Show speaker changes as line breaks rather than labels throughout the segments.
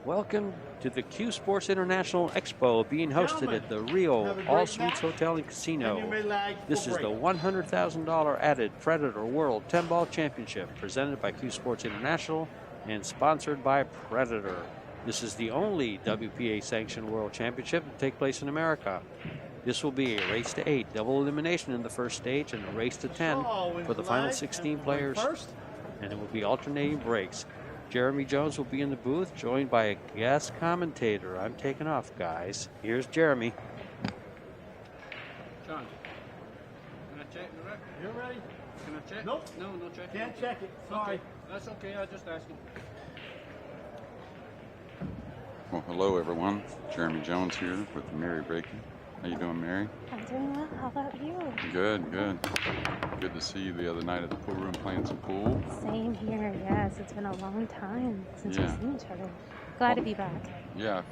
Welcome to the CueSports International Expo being hosted at the Rio All Suites Hotel and Casino. This is the $100,000 added Predator World 10-Ball Championship presented by CueSports International and sponsored by Predator. This is the only WPA-sanctioned World Championship to take place in America. This will be a race to 8, double elimination in the first stage, and a race to 10 for the final 16 players, and it will be alternating breaks. Jeremy Jones will be in the booth, joined by a guest commentator. I'm taking off, guys. Here's Jeremy.
John, can I check the record?
You're ready?
Can I check?
Nope.
No check.
Can't check it. Sorry.
Okay. That's okay. I just asking.
Well, hello everyone. Jeremy Jones here with Mary Baker. How you doing, Mary?
I'm doing well. How about you?
Good. Good to see you the other night at the pool room playing some pool.
Same here. Yes, it's been a long time since we've seen each other. Glad to be back.
Yeah, I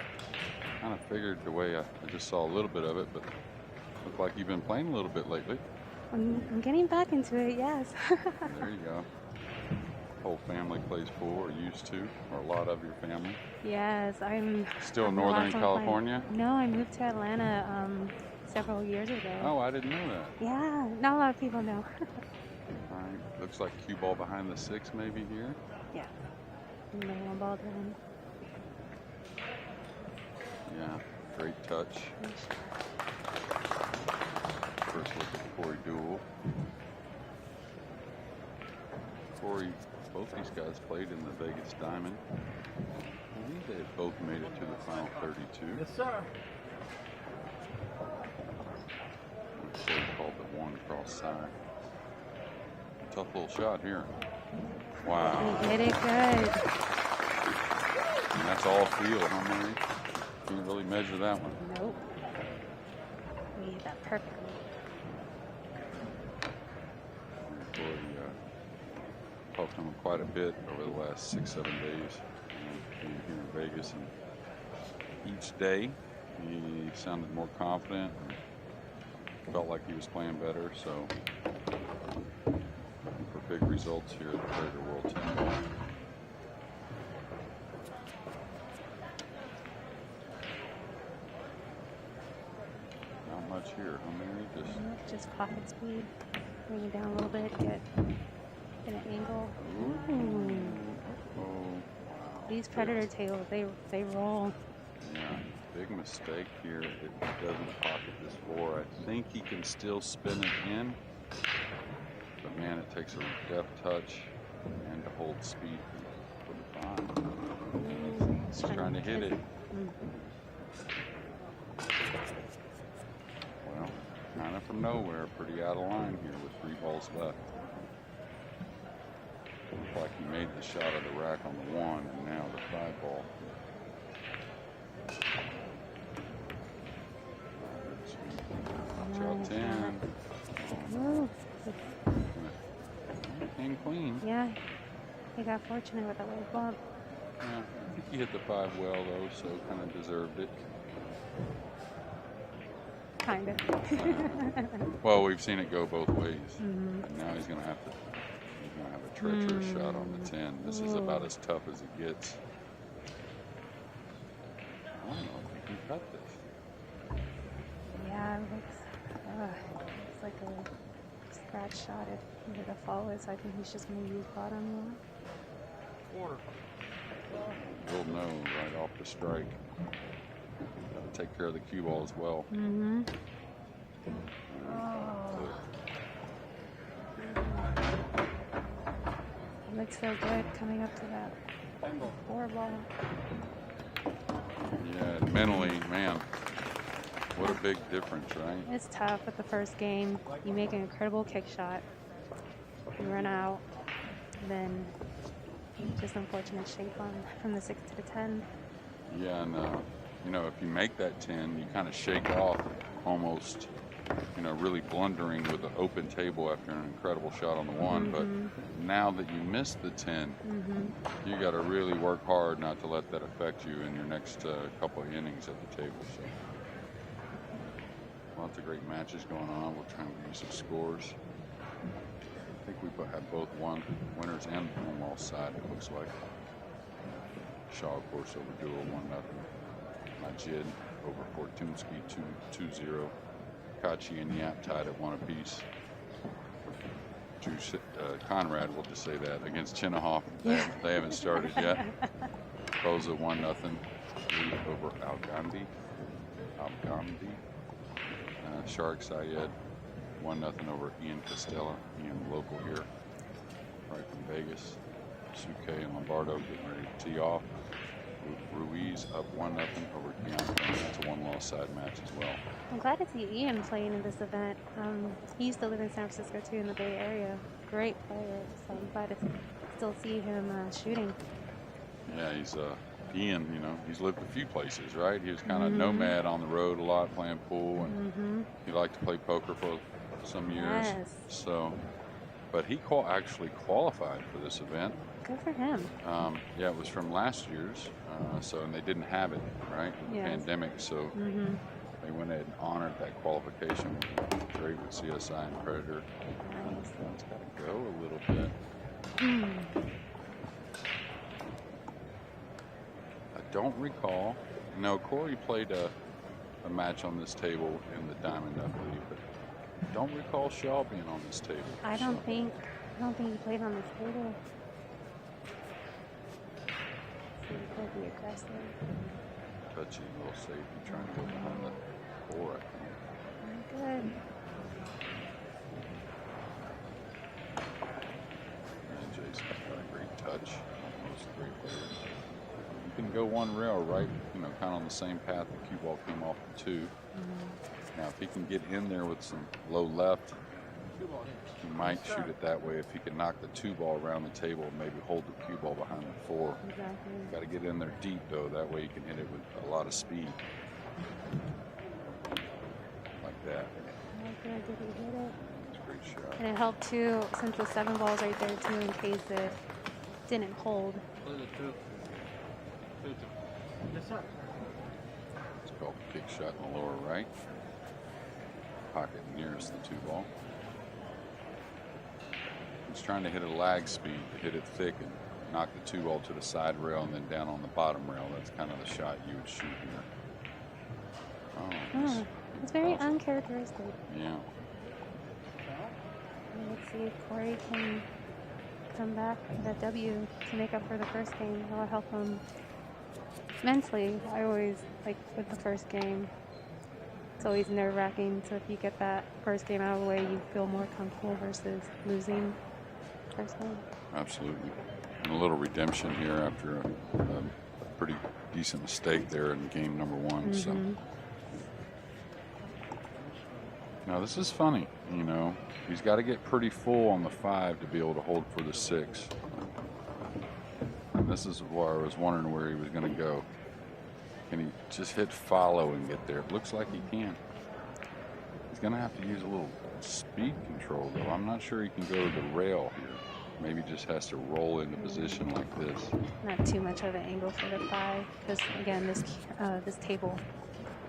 kind of figured the way I just saw a little bit of it, but looked like you've been playing a little bit lately.
I'm getting back into it. Yes.
There you go. Whole family plays pool, or used to, or a lot of your family.
Yes, I'm
Still in Northern California?
No, I moved to Atlanta several years ago.
Oh, I didn't know that.
Yeah, not a lot of people know.
All right, looks like cue ball behind the 6 maybe here.
Yeah, no one ball down.
Yeah, great touch. First look at Corey DEUEL. Corey, both these guys played in the Vegas Diamond. I believe they have both made it to the final 32.
Yes, sir.
Corey called the one cross side. Tough little shot here. Wow.
He hit it good.
And that's all field, huh, Mary? Can't really measure that one.
Nope. We hit that perfectly.
Corey talked to him quite a bit over the last 6-7 days being here in Vegas, and each day he sounded more confident and felt like he was playing better, so for big results here at the Predator World 10-Ball. Not much here, huh, Mary?
Just pocket speed. Bring it down a little bit. Get an angle. Ooh. These Predator tails, they roll.
Yeah, big mistake here. It doesn't pocket this 4. I think he can still spin it in, but man, it takes a deft touch and to hold speed for the 5. He's trying to hit it. Well, kind of from nowhere, pretty out of line here with 3 balls left. Looked like he made the shot of the rack on the 1 and now the 5 ball. Shot 10. King queen.
Yeah, he got fortunate with that little bump.
Yeah, I think he hit the 5 well though, so kind of deserved it.
Kind of.
Well, we've seen it go both ways. And now he's gonna have a treacherous shot on the 10. This is about as tough as it gets. I don't know if he can cut this.
Yeah, it looks like a scratch shot if he hit a follow, so I think he's just going to use bottom one.
We'll know right off the strike. Gotta take care of the cue ball as well.
It looks so good coming up to that 4 ball.
Yeah, mentally, man, what a big difference, right?
It's tough with the first game. You make an incredible kick shot, you run out, then just unfortunate shape on from the 6 to the 10.
Yeah, and you know, if you make that 10, you kind of shake off almost, you know, really blundering with an open table after an incredible shot on the 1. But now that you missed the 10, you got to really work hard not to let that affect you in your next couple of innings at the table. So lots of great matches going on. We'll try and give you some scores. I think we have both winners and one lost side, it looks like. Shaw, of course, over DEUEL 1-0. Majid over Fortunsky 2-0. Kachi and Yap tied at 1 apiece. Conrad, we'll just say that, against Chinahoff. They haven't started yet. Boza 1-0 lead over Algandi. Shark Sayed 1-0 over Ian Costella. Ian, local here, right from Vegas. Suke and Lombardo getting ready to tee off. Ruiz up 1-0 over Bianca. That's a 1-loss side match as well.
I'm glad to see Ian playing in this event. He used to live in San Francisco too, in the Bay Area. Great player, so I'm glad to still see him shooting.
Yeah, he's Ian, you know, he's lived a few places, right? He was kind of nomad on the road a lot, playing pool, and he liked to play poker for some years.
Yes.
So, but he actually qualified for this event.
Good for him.
Yeah, it was from last year's, and they didn't have it, right? With the pandemic, so they went ahead and honored that qualification. Great with CSI and Predator.
Nice.
It's got to go a little bit. I don't recall. No, Corey played a match on this table in the Diamond, I believe, but I don't recall Shaw being on this table.
I don't think he played on this table. So he could be aggressive.
Touchy, little safety, trying to go behind the 4, I think.
Good.
And Jason's got a great touch. Those 3 players. You can go one rail, right? You know, kind of on the same path the cue ball came off the 2. Now, if he can get in there with some low left, he might shoot it that way. If he can knock the 2 ball around the table and maybe hold the cue ball behind the 4.
Exactly.
Got to get in there deep, though. That way you can hit it with a lot of speed. Like that.
Oh, good. Did he hit it?
It's a great shot.
And it helped too, since the 7 ball's right there too, in case it didn't hold.
Play the 2. 2. Yes, sir.
It's called kick shot in the lower right. Pocket nearest the 2 ball. He's trying to hit a lag speed, to hit it thick and knock the 2 ball to the side rail and then down on the bottom rail. That's kind of the shot you would shoot here. Oh,
It's very uncharacteristic.
yeah.
Let's see if Corey can come back with that W to make up for the first game. That'll help him mentally. I always, like with the first game, it's always nerve-wracking. So if you get that first game out of the way, you feel more comfortable versus losing first game. Absolutely.
And a little redemption here after a pretty decent mistake there in game number 1. So now this is funny, you know. He's got to get pretty full on the 5 to be able to hold for the 6. And this is where I was wondering where he was going to go. Can he just hit follow and get there? It looks like he can. He's going to have to use a little speed control, though. I'm not sure he can go to the rail here. Maybe just has to roll into position like this.
Not too much of an angle for the 5, because again, this table,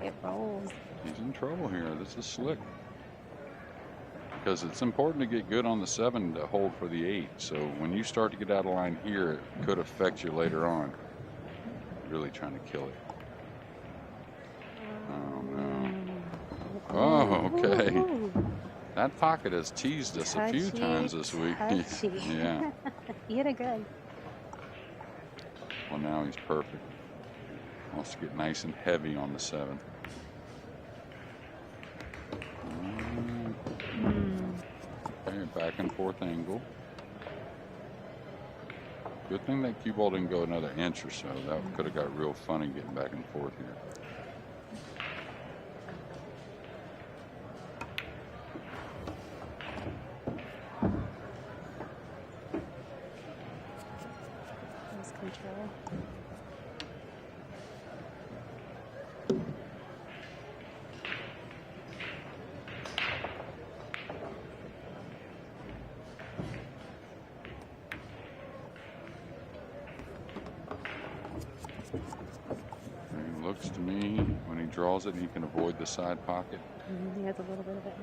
it rolls.
He's in trouble here. This is slick. Because it's important to get good on the 7 to hold for the 8. So when you start to get out of line here, it could affect you later on. Really trying to kill it. Oh, no. Oh, okay. That pocket has teased us a few times this week. Yeah.
He hit it good.
Well, now he's perfect. Wants to get nice and heavy on the 7. Okay, back and forth angle. Good thing that cue ball didn't go another inch or so. That could have got real funny getting back and forth here.
Nice control.
Looks to me when he draws it, he can avoid the side pocket.
He has a little bit of it.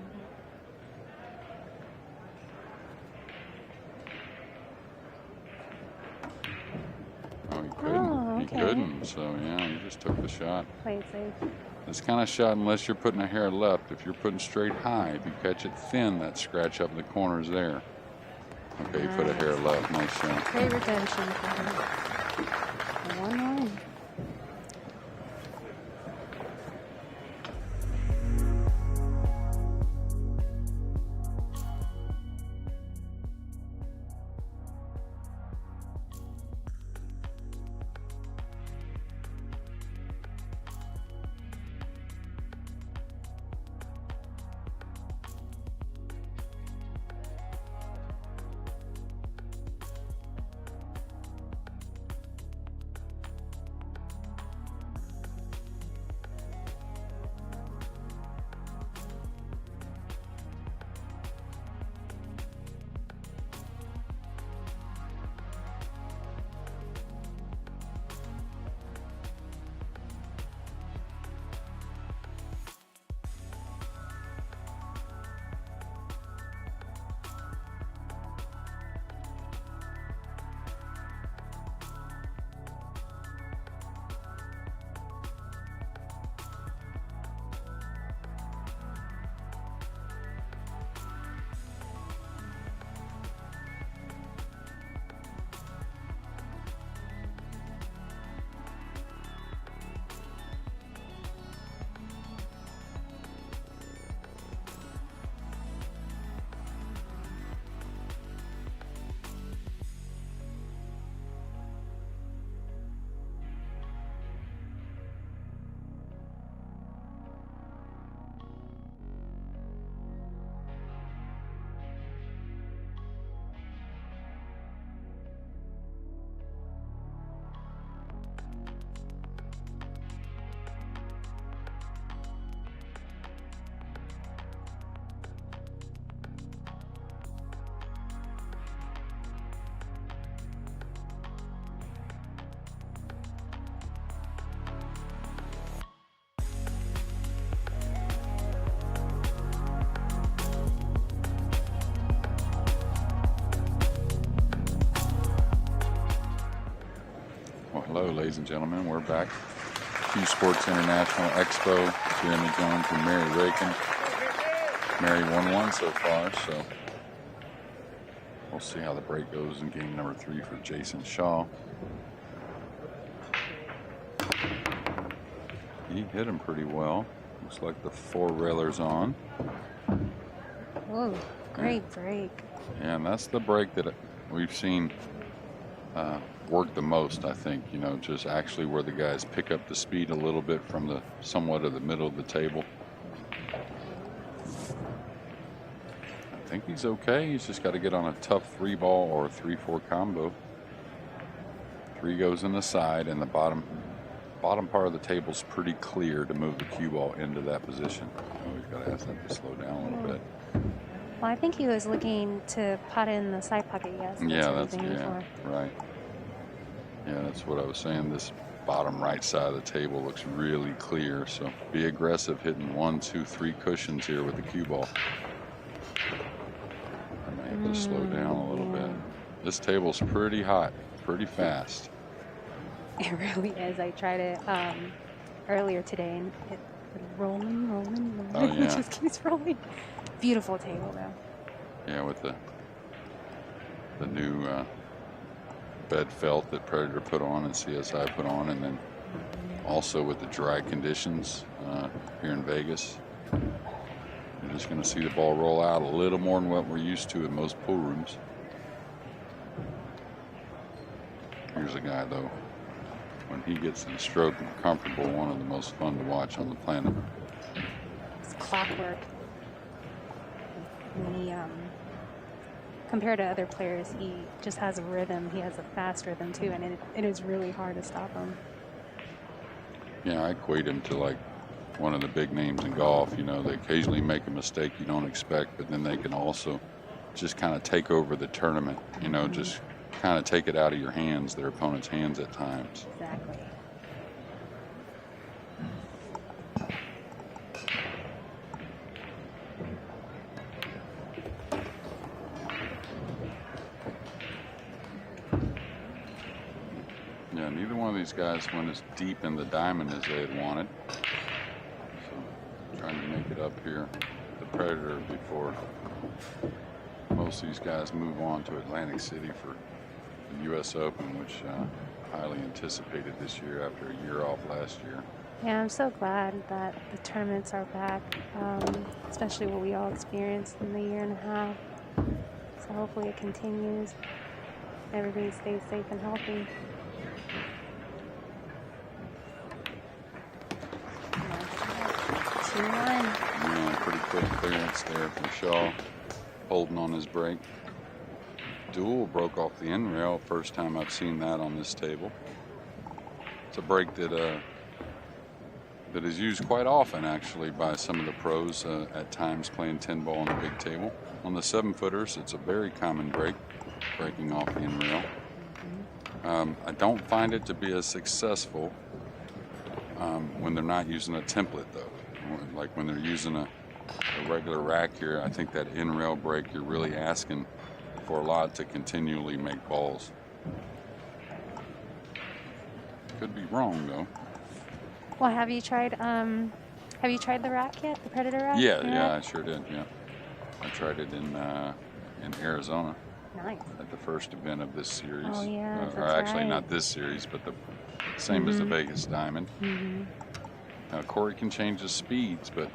Oh, he couldn't.
Oh,
He
okay.
couldn't, so yeah, you just took the shot.
Play it safe.
This kind of shot, unless you're putting a hair left, if you're putting straight high, if you catch it thin, that scratch up in the corner is there. Okay, you put a hair left. Nice shot.
Great redemption for him. 1-1.
Hello, ladies and gentlemen. We're back. CueSports International Expo. Jeremy Jones and Mary Rakin. Mary 1-1 so far, so we'll see how the break goes in game number 3 for Jason Shaw. He hit him pretty well. Looks like the 4-railer's on.
Whoa, great break.
Yeah, and that's the break that we've seen work the most, I think, you know, just actually where the guys pick up the speed a little bit from the somewhat of the middle of the table. I think he's okay. He's just got to get on a tough 3-ball or a 3-4 combo. 3 goes in the side, and the bottom part of the table's pretty clear to move the cue ball into that position. Oh, we've got to ask that to slow down a little bit.
Well, I think he was looking to pot in the side pocket, yes.
Yeah, that's right. Yeah, that's what I was saying. This bottom right side of the table looks really clear, so be aggressive hitting 1, 2, 3 cushions here with the cue ball. I may have to slow down a little bit. This table's pretty hot, pretty fast.
It really is. I tried it earlier today, and it rolling.
Oh, yeah.
It just keeps rolling. Beautiful table, though.
Yeah, with the new bed felt that Predator put on and CSI put on, and then also with the dry conditions here in Vegas. You're just going to see the ball roll out a little more than what we're used to in most pool rooms. Here's a guy, though, when he gets in stroke and comfortable, one of the most fun to watch on the planet.
It's clockwork. He, compared to other players, he just has a rhythm. He has a fast rhythm, too, and it is really hard to stop him.
Yeah, I equate him to like one of the big names in golf. You know, they occasionally make a mistake you don't expect, but then they can also just kind of take over the tournament, you know, just kind of take it out of your hands, their opponent's hands at times.
Exactly.
Yeah, neither one of of these guys went as deep in the diamond as they had wanted. So trying to make it up here, the Predator, before most of these guys move on to Atlantic City for the U.S. Open, which highly anticipated this year after a year off last year.
Yeah, I'm so glad that the tournaments are back, especially what we all experienced in the year and a half. So hopefully it continues. Everybody stays safe and healthy.
Yeah, pretty quick clearance there from Shaw, holding on his break. DEUEL broke off the end rail. First time I've seen that on this table. It's a break that is used quite often, actually, by some of the pros at times playing 10 ball on the big table. On the 7-footers, it's a very common break, breaking off the end rail. I don't find it to be as successful when they're not using a template, though. Like when they're using a regular rack here, I think that end rail break, you're really asking for a lot to continually make balls. Could be wrong, though.
Well, have you tried the rack yet? The Predator rack?
Yeah, I sure did. Yeah, I tried it in Arizona.
Nice.
At the first event of this series.
Oh yeah,
or actually not this series, but the same as the Vegas Diamond. Now Corey can change his speeds, but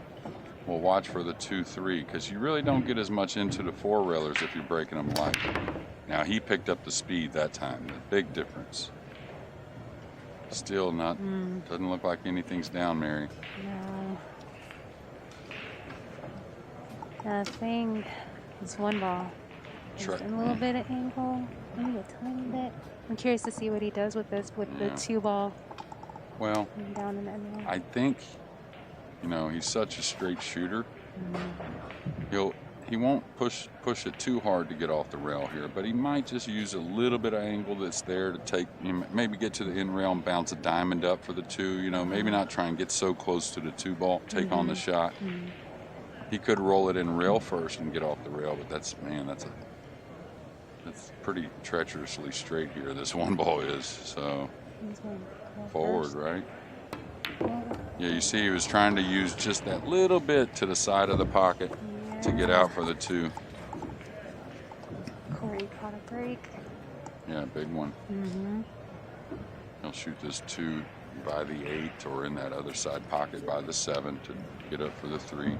we'll watch for the 2-3 because you really don't get as much into the 4-railers if you're breaking them light. Now he picked up the speed that time. The big difference. Still not. Doesn't look like anything's down, Mary.
No. The thing is one ball. Just a little bit of angle, maybe a tiny bit. I'm curious to see what he does with this, with the 2-ball.
Well,
down in that middle.
I think, he's such a straight shooter. He won't push it too hard to get off the rail here, but he might just use a little bit of angle that's there to take, maybe get to the end rail and bounce a diamond up for the 2. Maybe not try and get so close to the 2-ball, take on the shot. He could roll it in rail first and get off the rail, but that's pretty treacherously straight here. This 1-ball is, so forward, right? Yeah, you see he was trying to use just that little bit to the side of the pocket to get out for the 2.
Corey caught a break.
Yeah, big one. He'll shoot this 2 by the 8 or in that other side pocket by the 7 to get up for the 3.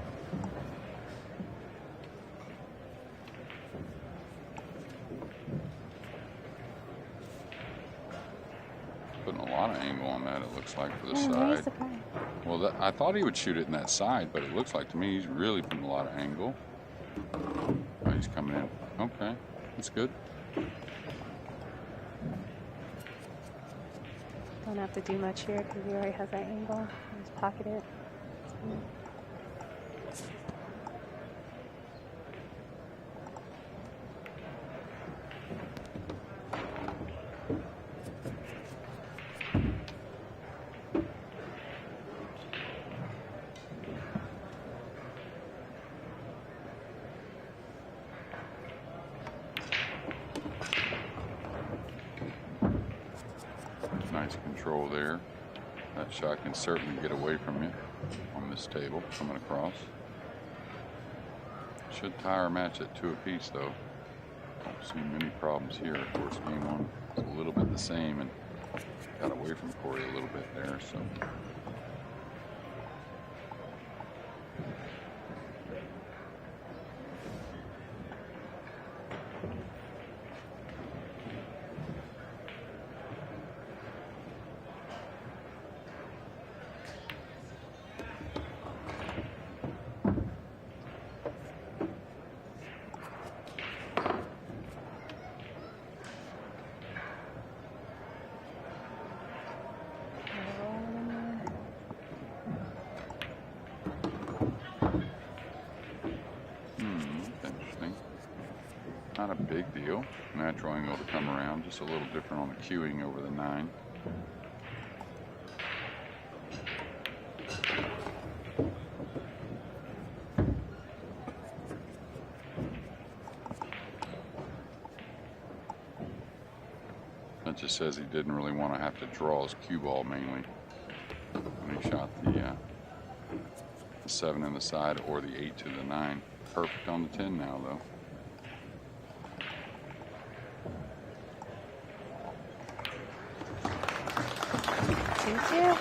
Putting a lot of angle on that, it looks like, for the side. Well, I thought he would shoot it in that side, but it looks like to me he's really putting a lot of angle. Oh, he's coming in. Okay, that's good.
Don't have to do much here because he already has that angle. Just pocket it.
Nice control there. That shot can certainly get away from you on this table coming across. Should tie our match at 2 apiece, though. Don't see many problems here. Of course, game 1 is a little bit the same and got away from Corey a little bit there, so. Not a big deal. Natural angle to come around, just a little different on the cueing over the 9. just says he didn't really want to have to draw his cue ball mainly when he shot the 7 in the side or the 8 to the 9. Perfect on the 10 now, though.
Thank you.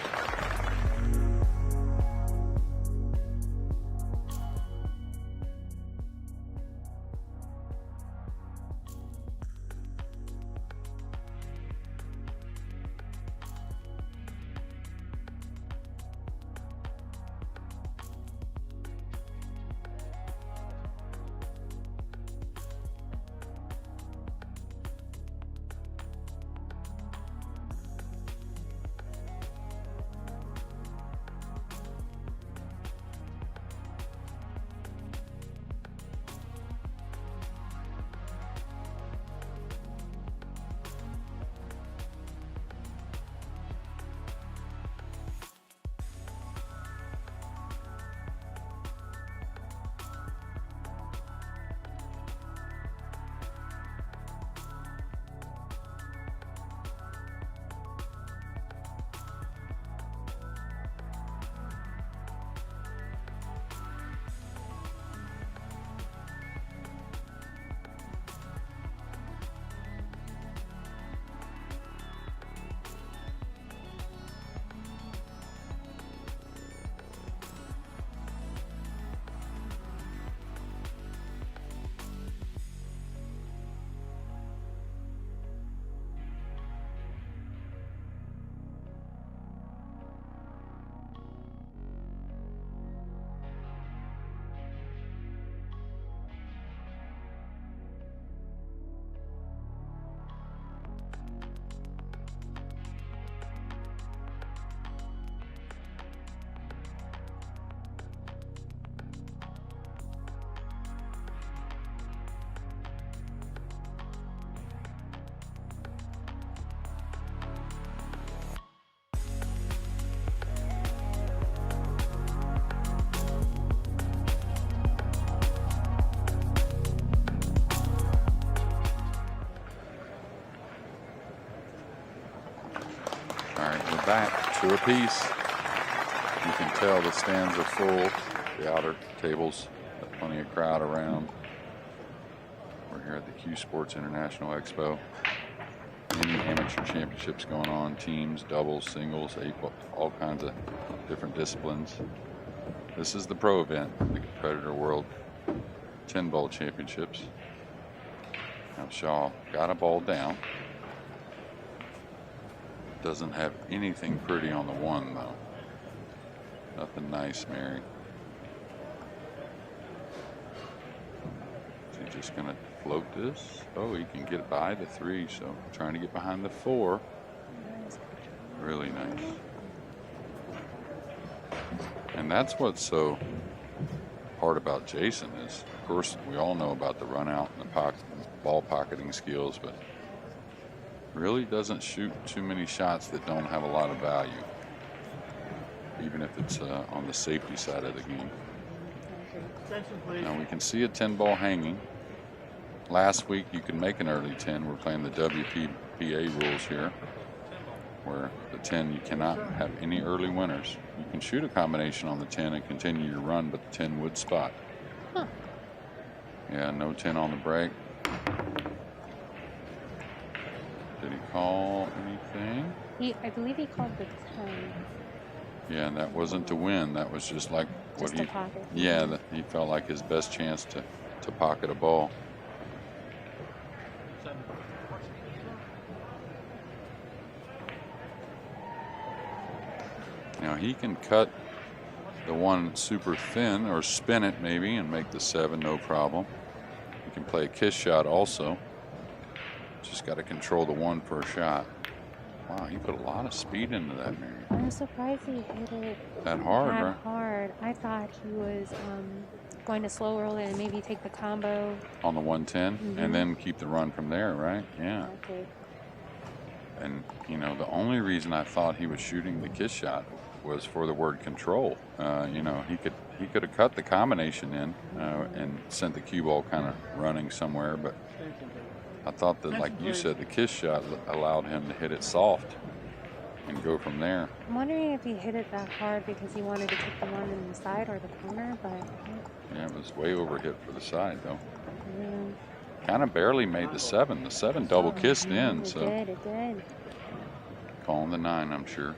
Back 2 apiece. You can tell the stands are full. The outer tables got plenty of crowd around. We're here at the CueSports International Expo. Many amateur championships going on, teams, doubles, singles, all kinds of different disciplines. This is the pro event, the Predator World 10 Ball Championships. Now Shaw got a ball down. Doesn't have anything pretty on the 1 though. Nothing nice, Mary. Is he just gonna float this? Oh, he can get by the 3, so trying to get behind the 4. Really nice. And that's what's so hard about Jason is, of course, we all know about the run out and the ball pocketing skills, but really doesn't shoot too many shots that don't have a lot of value, even if it's on the safety side of the game. Now we can see a 10 ball hanging. Last week you could make an early 10. We're playing the WPPA rules here, where the 10 you cannot have any early winners. You can shoot a combination on the 10 and continue your run, but the 10 would spot.
Huh.
Yeah, no 10 on the break. Did he call anything?
I believe he called the 10.
Yeah, and that wasn't to win. That was just like what
Just a pocket.
Yeah, he felt like his best chance to pocket a ball. Now he can cut the 1 super thin or spin it maybe and make the 7 no problem. He can play a kiss shot also. Just got to control the 1 for a shot. Wow, he put a lot of speed into that, Mary.
I'm surprised he hit it
That hard,
that
right?
hard. I thought he was going to slow roll it and maybe take the combo.
On the 110 and then keep the run from there, right? Yeah.
Okay.
And, you know, the only reason I thought he was shooting the kiss shot was for the word control. You know, he could have cut the combination in and sent the cue ball kind of running somewhere, but I thought that, like you said, the kiss shot allowed him to hit it soft and go from there.
I'm wondering if he hit it that hard because he wanted to kick the one in the side or the corner, but
Yeah, it was way over hit for the side, though.
yeah.
Kind of barely made the 7. The 7 double kissed in, so.
It did.
Calling the 9, I'm sure.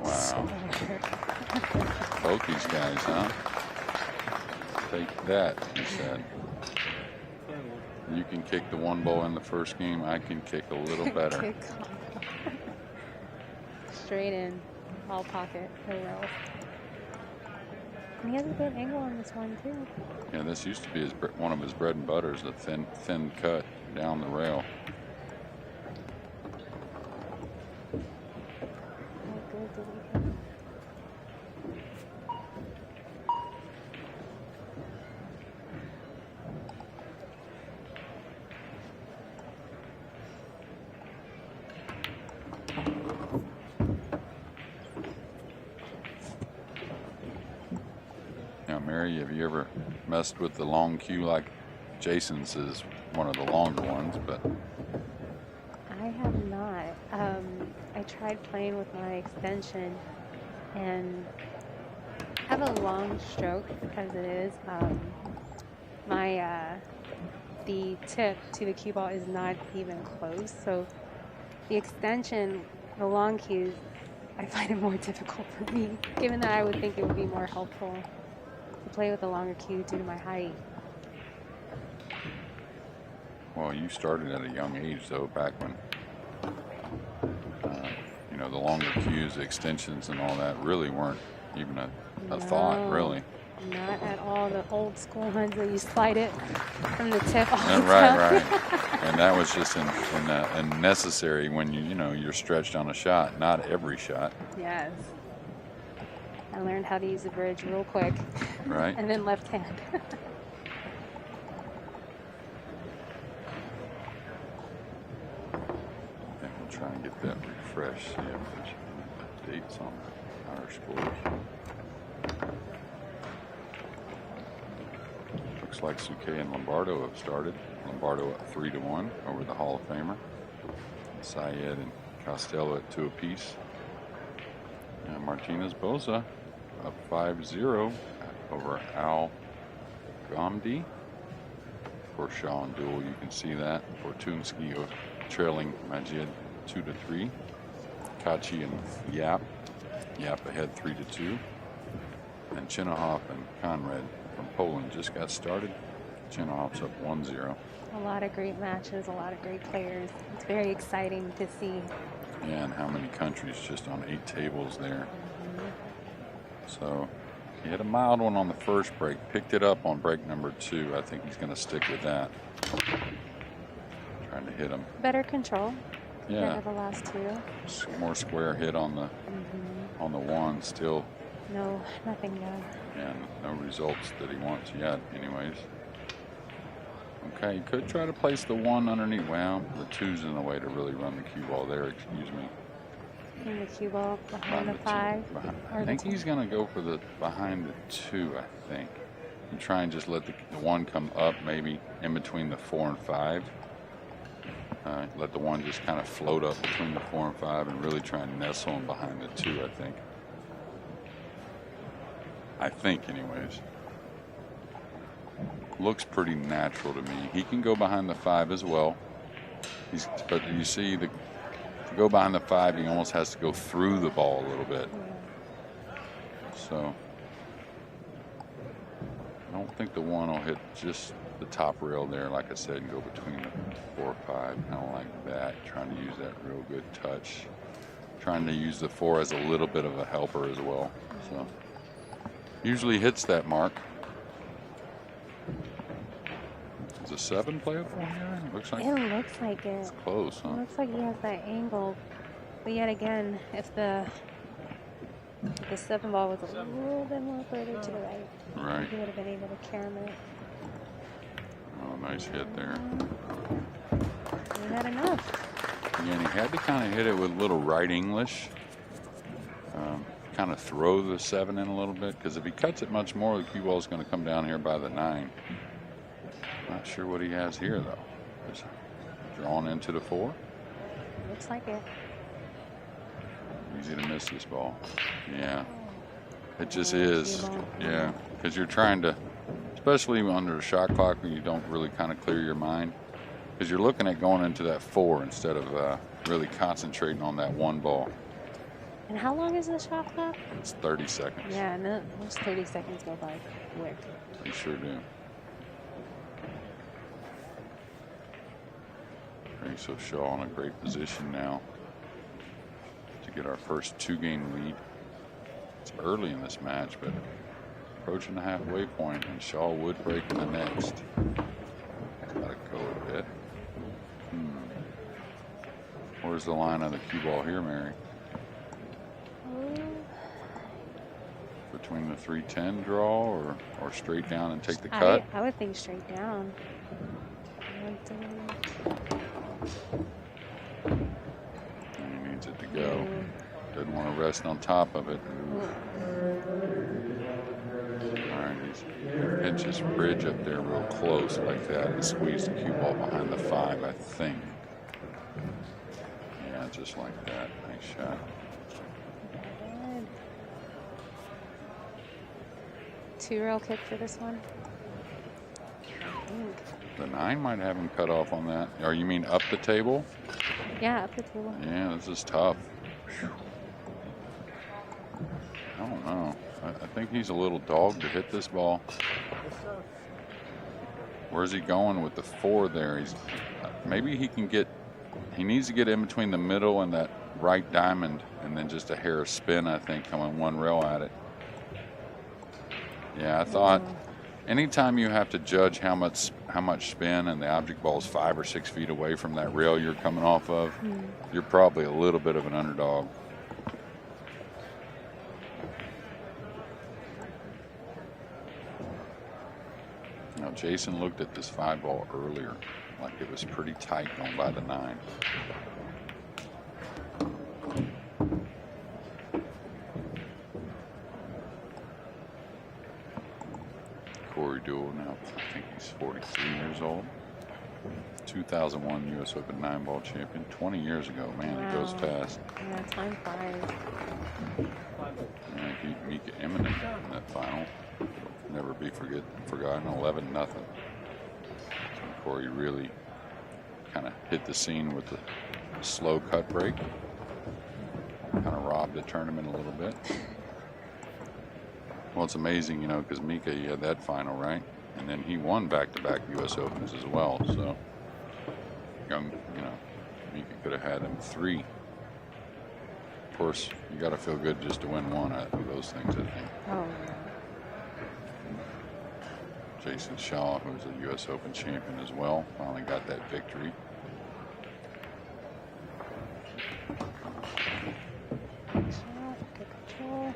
Wow. Both these guys, huh? Take that, he said. You can kick the 1 ball in the first game. I can kick a little better.
Good call. Straight in, all pocket, no rails. And he has a good angle on this one too.
Yeah, this used to be one of his bread and butters, the thin cut down the rail.
How good did he hit?
Now, Mary, have you ever messed with the long cue like Jason's is one of the longer ones, but
I have not. I tried playing with my extension and I have a long stroke as it is. The tip to the cue ball is not even close. So the extension, the long cues, I find it more difficult for me, given that I would think it would be more helpful to play with a longer cue due to my height.
well, you started at a young age, though, back when, you know, the longer cues, the extensions and all that really weren't even a thought, really.
Not at all. The old school ones where you slide it from the tip all the
Right.
time.
And that was just in necessary when you know you're stretched on a shot, not every shot.
Yes. I learned how to use the bridge real quick.
Right.
And then left hand.
And we'll try and get that refreshed, see if there's dates on our scores. Looks like Suke and Lombardo have started. Lombardo up 3-1 over the Hall of Famer. Syed and Costello at 2 apiece. And Martinez Boza up 5-0 over Al Ghamdi. Of course, Shaw and Duel, you can see that. Fortunski trailing Majid 2-3. Kachi and Yap. Yap ahead 3-2. And Chinahoff and Conrad from Poland just got started. Chinahoff's up 1-0.
A lot of great matches, a lot of great players. It's very exciting to see.
Yeah, and how many countries just on 8 tables there. So he had a mild one on the first break, picked it up on break number 2. I think he's going to stick with that. Trying to hit him.
Better control.
Yeah.
Than the last 2.
More square hit on the one. Still.
No, nothing yet.
And no results that he wants yet, anyways. Okay, he could try to place the 1 underneath. Well, the 2's in the way to really run the cue ball there, excuse me.
In the cue ball behind the 5.
I think he's going to go for the behind the 2, I think. And try and just let the 1 come up maybe in between the 4 and 5. Let the 1 just kind of float up between the 4 and 5 and really try and nestle him behind the 2, I think. I think, anyways. Looks pretty natural to me. He can go behind the 5 as well. But you see, to go behind the 5, he almost has to go through the ball a little bit. So I don't think the 1 will hit just the top rail there, like I said, and go between the 4 or 5. Kind of like that. Trying to use that real good touch. Trying to use the 4 as a little bit of a helper as well. So usually hits that mark. Is a 7 playable here? Looks like
It looks like it.
It's close, huh?
It looks like he has that angle. But yet again, if the 7 ball was a little bit more further to the right,
Right.
he would have been able to cam it.
Oh, nice hit there.
He had enough.
Again, he had to kind of hit it with a little right English. kind of throw the 7 in a little bit, because if he cuts it much more, the cue ball is going to come down here by the 9. Not sure what he has here though. Just drawn into the 4.
Looks like it.
Easy to miss this ball. Yeah, it just is. Yeah, because you're trying to, especially under a shot clock when you don't really kind of clear your mind, because you're looking at going into that 4 instead of really concentrating on that one ball.
And how long is the shot clock?
It's 30 seconds.
Yeah, no, those 30 seconds go by quick.
They sure do. Okay, so Shaw in a great position now to get our first 2-game lead. It's early in this match, but approaching the halfway point, and Shaw would break in the next. Gotta go a bit. Where's the line on the cue ball here, Mary? Between the 310 draw or straight down and take the cut?
I would think straight down.
He needs it to go. Doesn't want to rest on top of it. All right, he's pitch his bridge up there real close like that and squeeze the cue ball behind the 5, I think. Yeah, just like that. Nice shot.
Two-rail kick for this one.
The 9 might have him cut off on that. Or you mean up the table?
Yeah, up the table.
Yeah, this is tough. I don't know. I think he's a little dog to hit this ball. Where's he going with the 4 there? He's maybe he can get. He needs to get in between the middle and that right diamond, and then just a hair of spin. I think coming one rail at it. Yeah, I thought anytime you have to judge how much spin and the object ball is 5 or 6 feet away from that rail you're coming off of, you're probably a little bit of an underdog. Now Jason looked at this 5 ball earlier, like it was pretty tight going by the 9. DEUEL now, I think he's 43 years old. 2001 U.S. Open 9-ball champion. 20 years ago, man, It goes fast.
Yeah, time flies.
Yeah, he beat Mika Imminent in that final. Never be forgotten. 11-0. So Corey really kind of hit the scene with the slow cut break. Kind of robbed the tournament a little bit. Well, it's amazing, you know, because Mika, he had that final, right? And then he won back-to-back U.S. Opens as well. So, young, you know, Mika could have had him 3. Of course, you got to feel good just to win 1 out of those things, I think.
Oh, yeah.
Jason Shaw, who's a U.S. Open champion as well, finally got that victory.
Shot, good control.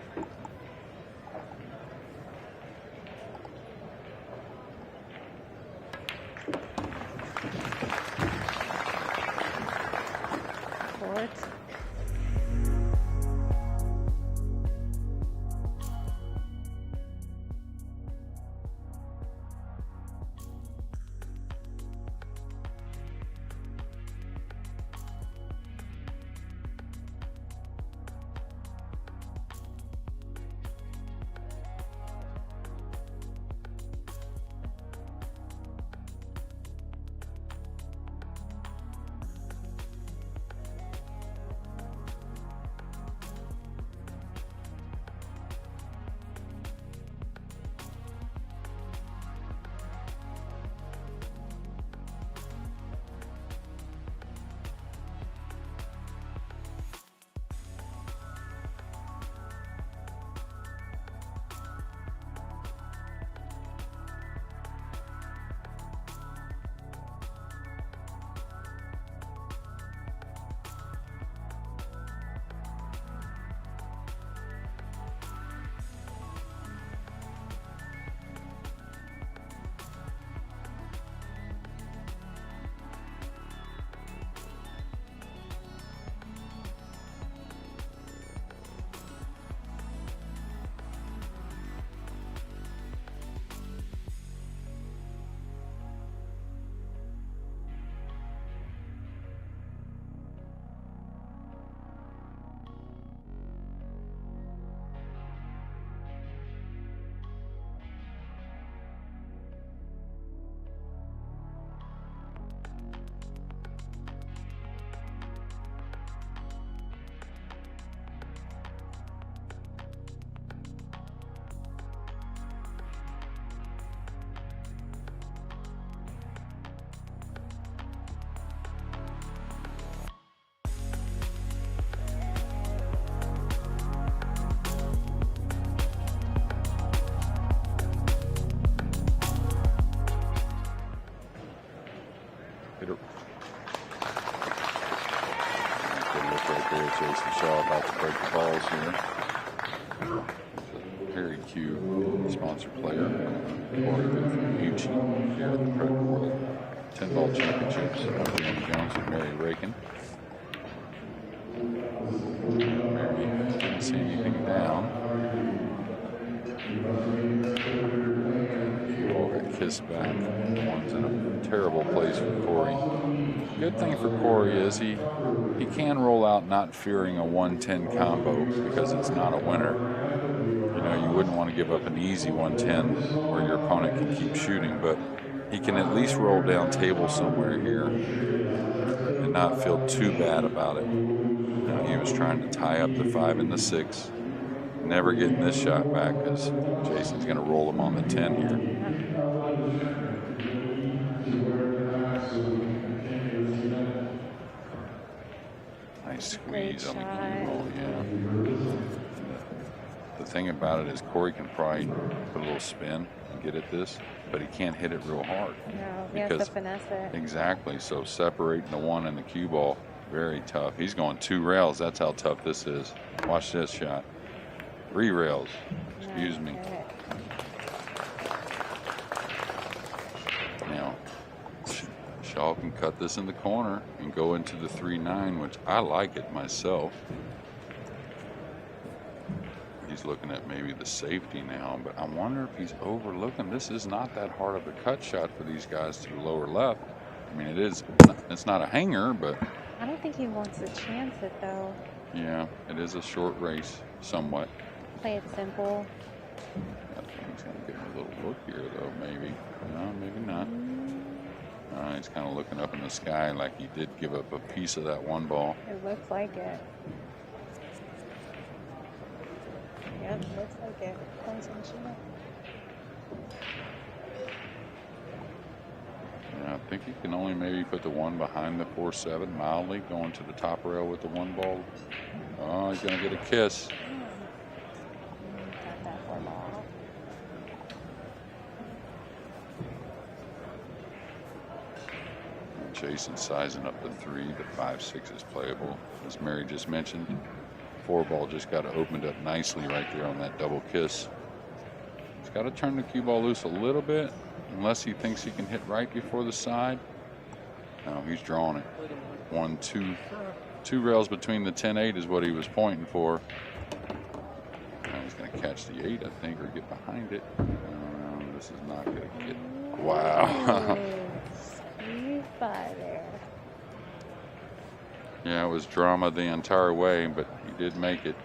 Forwards.
Good look right there at Jason Shaw about to break the balls here. Harry Q, sponsor player, Corey Mucci here at the Predator World 10-ball championships. I'm Danny Jones and Mary Rakin. Mary didn't see anything down. Cue ball got kissed back. One's in a terrible place for Corey. Good thing for Corey is he can roll out not fearing a 110 combo because it's not a winner. You know, you wouldn't want to give up an easy 110 where your opponent can keep shooting, but he can at least roll down table somewhere here and not feel too bad about it. You know, he was trying to tie up the 5 and the 6, never getting this shot back because Jason's going to roll him on the 10 here. Nice squeeze on the cue ball, yeah. The thing about it is Corey can probably put a little spin and get at this, but he can't hit it real hard.
No, he has to finesse it.
Exactly. So separating the 1 and the cue ball, very tough. He's going 2 rails. That's how tough this is. Watch this shot. 3 rails. Excuse me. Now, Shaw can cut this in the corner and go into the 3-9, which I like it myself. He's looking at maybe the safety now, but I wonder if he's overlooking. This is not that hard of a cut shot for these guys to the lower left. I mean, it's not a hanger, but
I don't think he wants to chance it though.
yeah, it is a short race somewhat.
Play it simple.
I think he's going to get a little look here though, maybe. No, maybe not. He's kind of looking up in the sky like he did give up a piece of that 1 ball.
It looks like it. Yep, looks like it.
Yeah, I think he can only maybe put the 1 behind the 4-7 mildly, going to the top rail with the 1 ball. Oh, he's going to get a kiss.
Got that 4 ball.
Jason sizing up the 3. The 5-6 is playable. As Mary just mentioned, 4 ball just got opened up nicely right there on that double kiss. He's got to turn the cue ball loose a little bit, unless he thinks he can hit right before the side. No, he's drawing it. 1, 2 rails between the 10-8 is what he was pointing for. Now he's going to catch the 8, I think, or get behind it. This is not going to get. Wow.
By there.
Yeah, it was drama the entire way, but he did make it.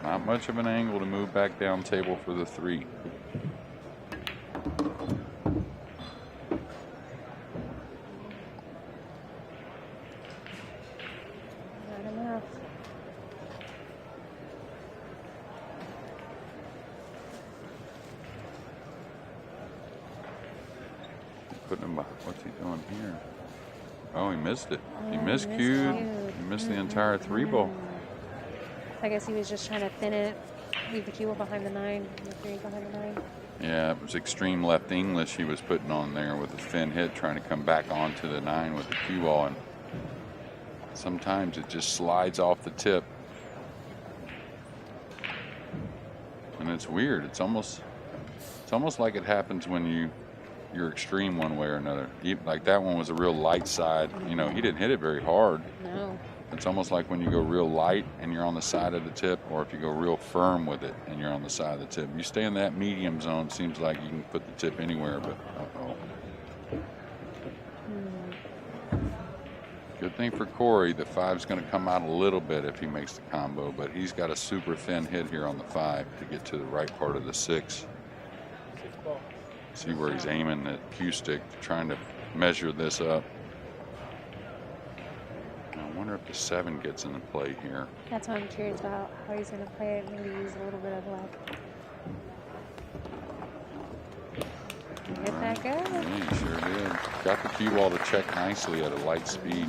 Not much of an angle to move back down table for the 3.
Not enough.
Putting him behind. What's he doing here? Oh, he missed it. He miscued. He missed the entire 3 ball.
I guess he was just trying to thin it, leave the cue ball behind the 9, the 3 behind the 9.
Yeah, it was extreme left English he was putting on there with a thin hit, trying to come back onto the 9 with the cue ball, and sometimes it just slides off the tip. And it's weird. It's almost like it happens when you're extreme one way or another. Like that one was a real light side. You know, he didn't hit it very hard.
No.
It's almost like when you go real light and you're on the side of the tip, or if you go real firm with it and you're on the side of the tip. You stay in that medium zone, seems like you can put the tip anywhere, but uh-oh. Good thing for Corey, the 5's going to come out a little bit if he makes the combo, but he's got a super thin hit here on the 5 to get to the right part of the 6. See where he's aiming the cue stick, trying to measure this up. I wonder if the 7 gets into play here.
That's what I'm curious about, how he's going to play it. Maybe use a little bit of luck. Hit that good.
Yeah, he sure did. Got the cue ball to check nicely at a light speed.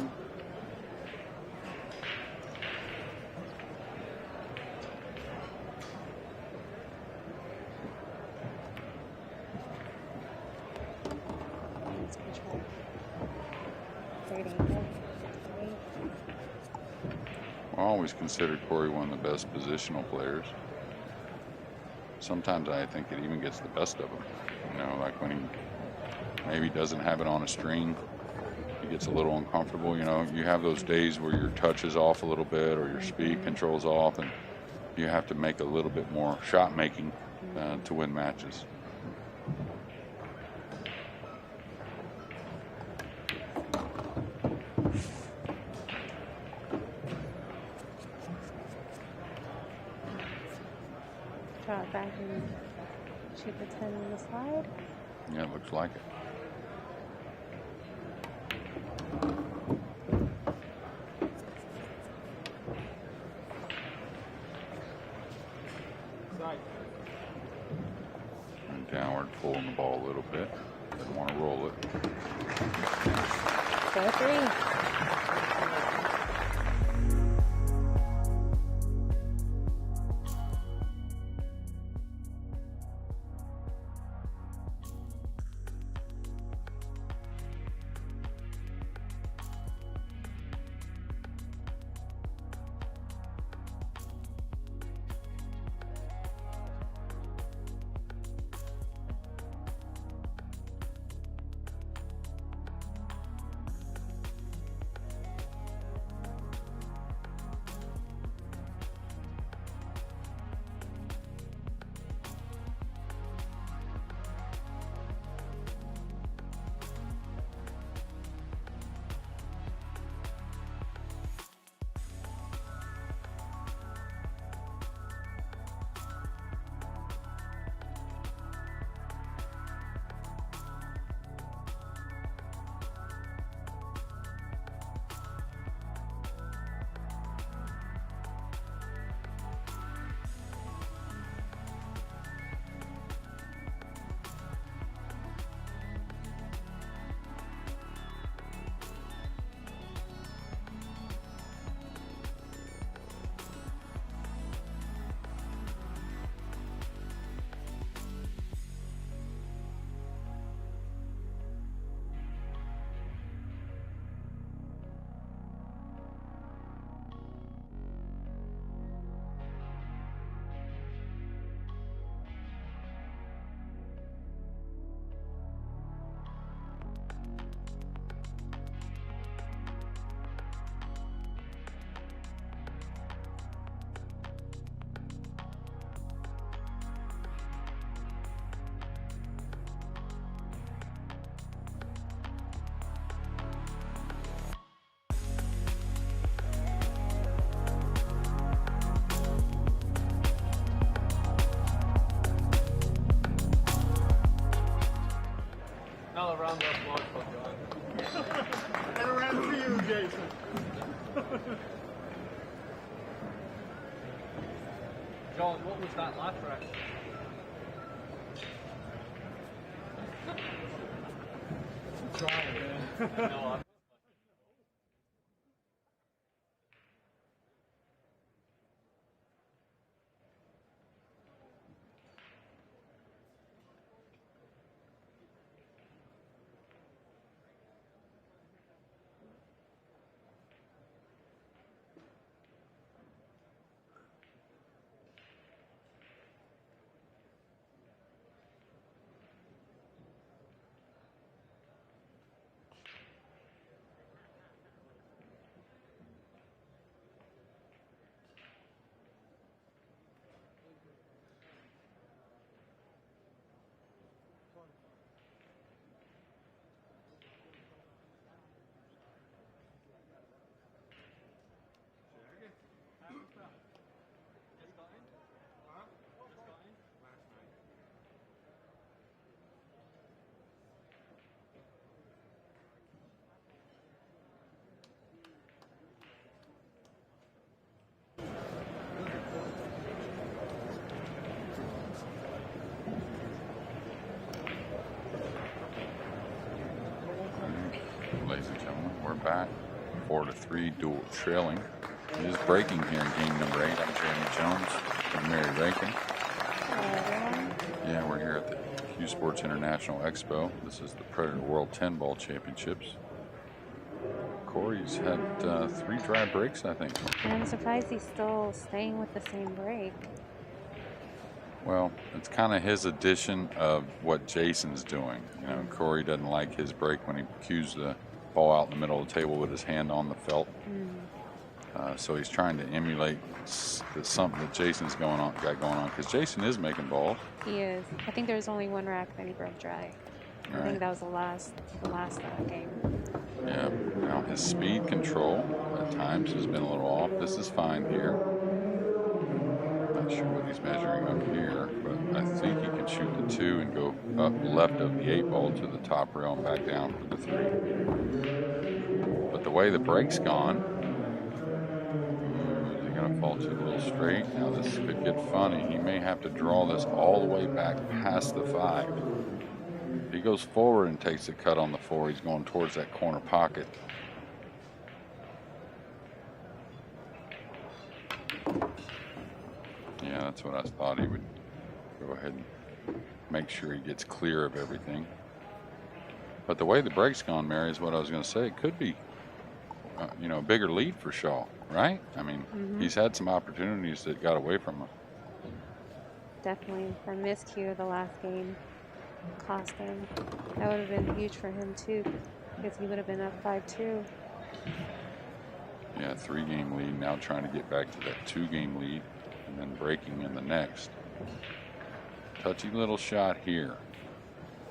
Let's control. rating.
I always considered Corey one of the best positional players. Sometimes I think it even gets the best of him. You know, like when he maybe doesn't have it on a string, he gets a little uncomfortable. You know, you have those days where your touch is off a little bit or your speed control's off, and you have to make a little bit more shot making to win matches.
Draw it back and shoot the 10 on the slide.
Yeah, it looks like it. And downward, pulling the ball a little bit. Didn't want to roll it.
4-3.
Another round of applause for John.
And a round for you, Jason.
John, what was that laugh track? Trying. No, I'm
Ladies and gentlemen, we're back. 4-3 dual trailing. It is breaking here in game number 8. I'm Jeremy Jones and Mary Rankin. Yeah, we're here at the CueSports International Expo. This is the Predator World 10 Ball Championships. Corey's had 3 dry breaks, I think.
And I'm surprised he's still staying with the same break.
Well, it's kind of his addition of what Jason's doing. You know, Corey doesn't like his break when he cues the ball out in the middle of the table with his hand on the felt. So he's trying to emulate something that Jason's got going on, because Jason is making balls.
He is. I think there was only 1 rack that he broke dry. I think that was the last game.
Yeah. Now his speed control at times has been a little off. This is fine here. Not sure what he's measuring up here, but I think he can shoot the 2 and go up left of the 8 ball to the top rail and back down for the 3. But the way the break's gone, is he going to fall too little straight? Now this could get funny. He may have to draw this all the way back past the 5. If he goes forward and takes a cut on the 4, he's going towards that corner pocket. Yeah, that's what I thought. He would go ahead and make sure he gets clear of everything. But the way the break's gone, Mary, is what I was going to say. It could be, you know, a bigger lead for Shaw, right? I mean, he's had some opportunities that got away from him.
Definitely. The miscue of the last game cost him. That would have been huge for him too, because he would have been up 5-2.
Yeah, 3-game lead. Now trying to get back to that 2-game lead, and then breaking in the next. Touchy little shot here,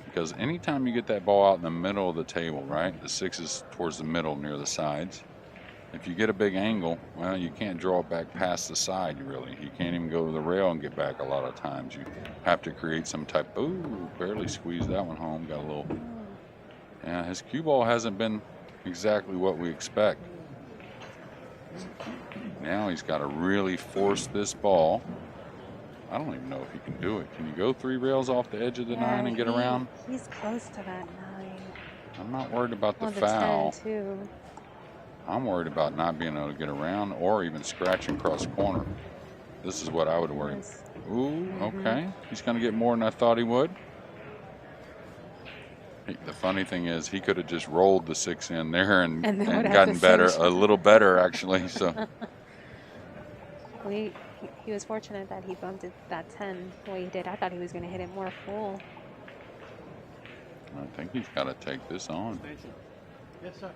because anytime you get that ball out in the middle of the table, right, the 6 is towards the middle near the sides. If you get a big angle, well, you can't draw it back past the side, really. You can't even go to the rail and get back a lot of times. You have to create some type, ooh, barely squeezed that one home. Got a little, yeah, his cue ball hasn't been exactly what we expect. Now he's got to really force this ball. I don't even know if he can do it. Can you go 3 rails off the edge of the 9 and get around?
He's close to that 9.
I'm not worried about the
Well,
foul.
10 too.
I'm worried about not being able to get around or even scratching across the corner. This is what I would worry. Ooh, okay. He's going to get more than I thought he would. The funny thing is, he could have just rolled the 6 in there and gotten better, a little better actually. So
he was fortunate that he bumped it that 10 the way he did. I thought he was going to hit it more full.
I think he's got to take this on.
Yes, sir.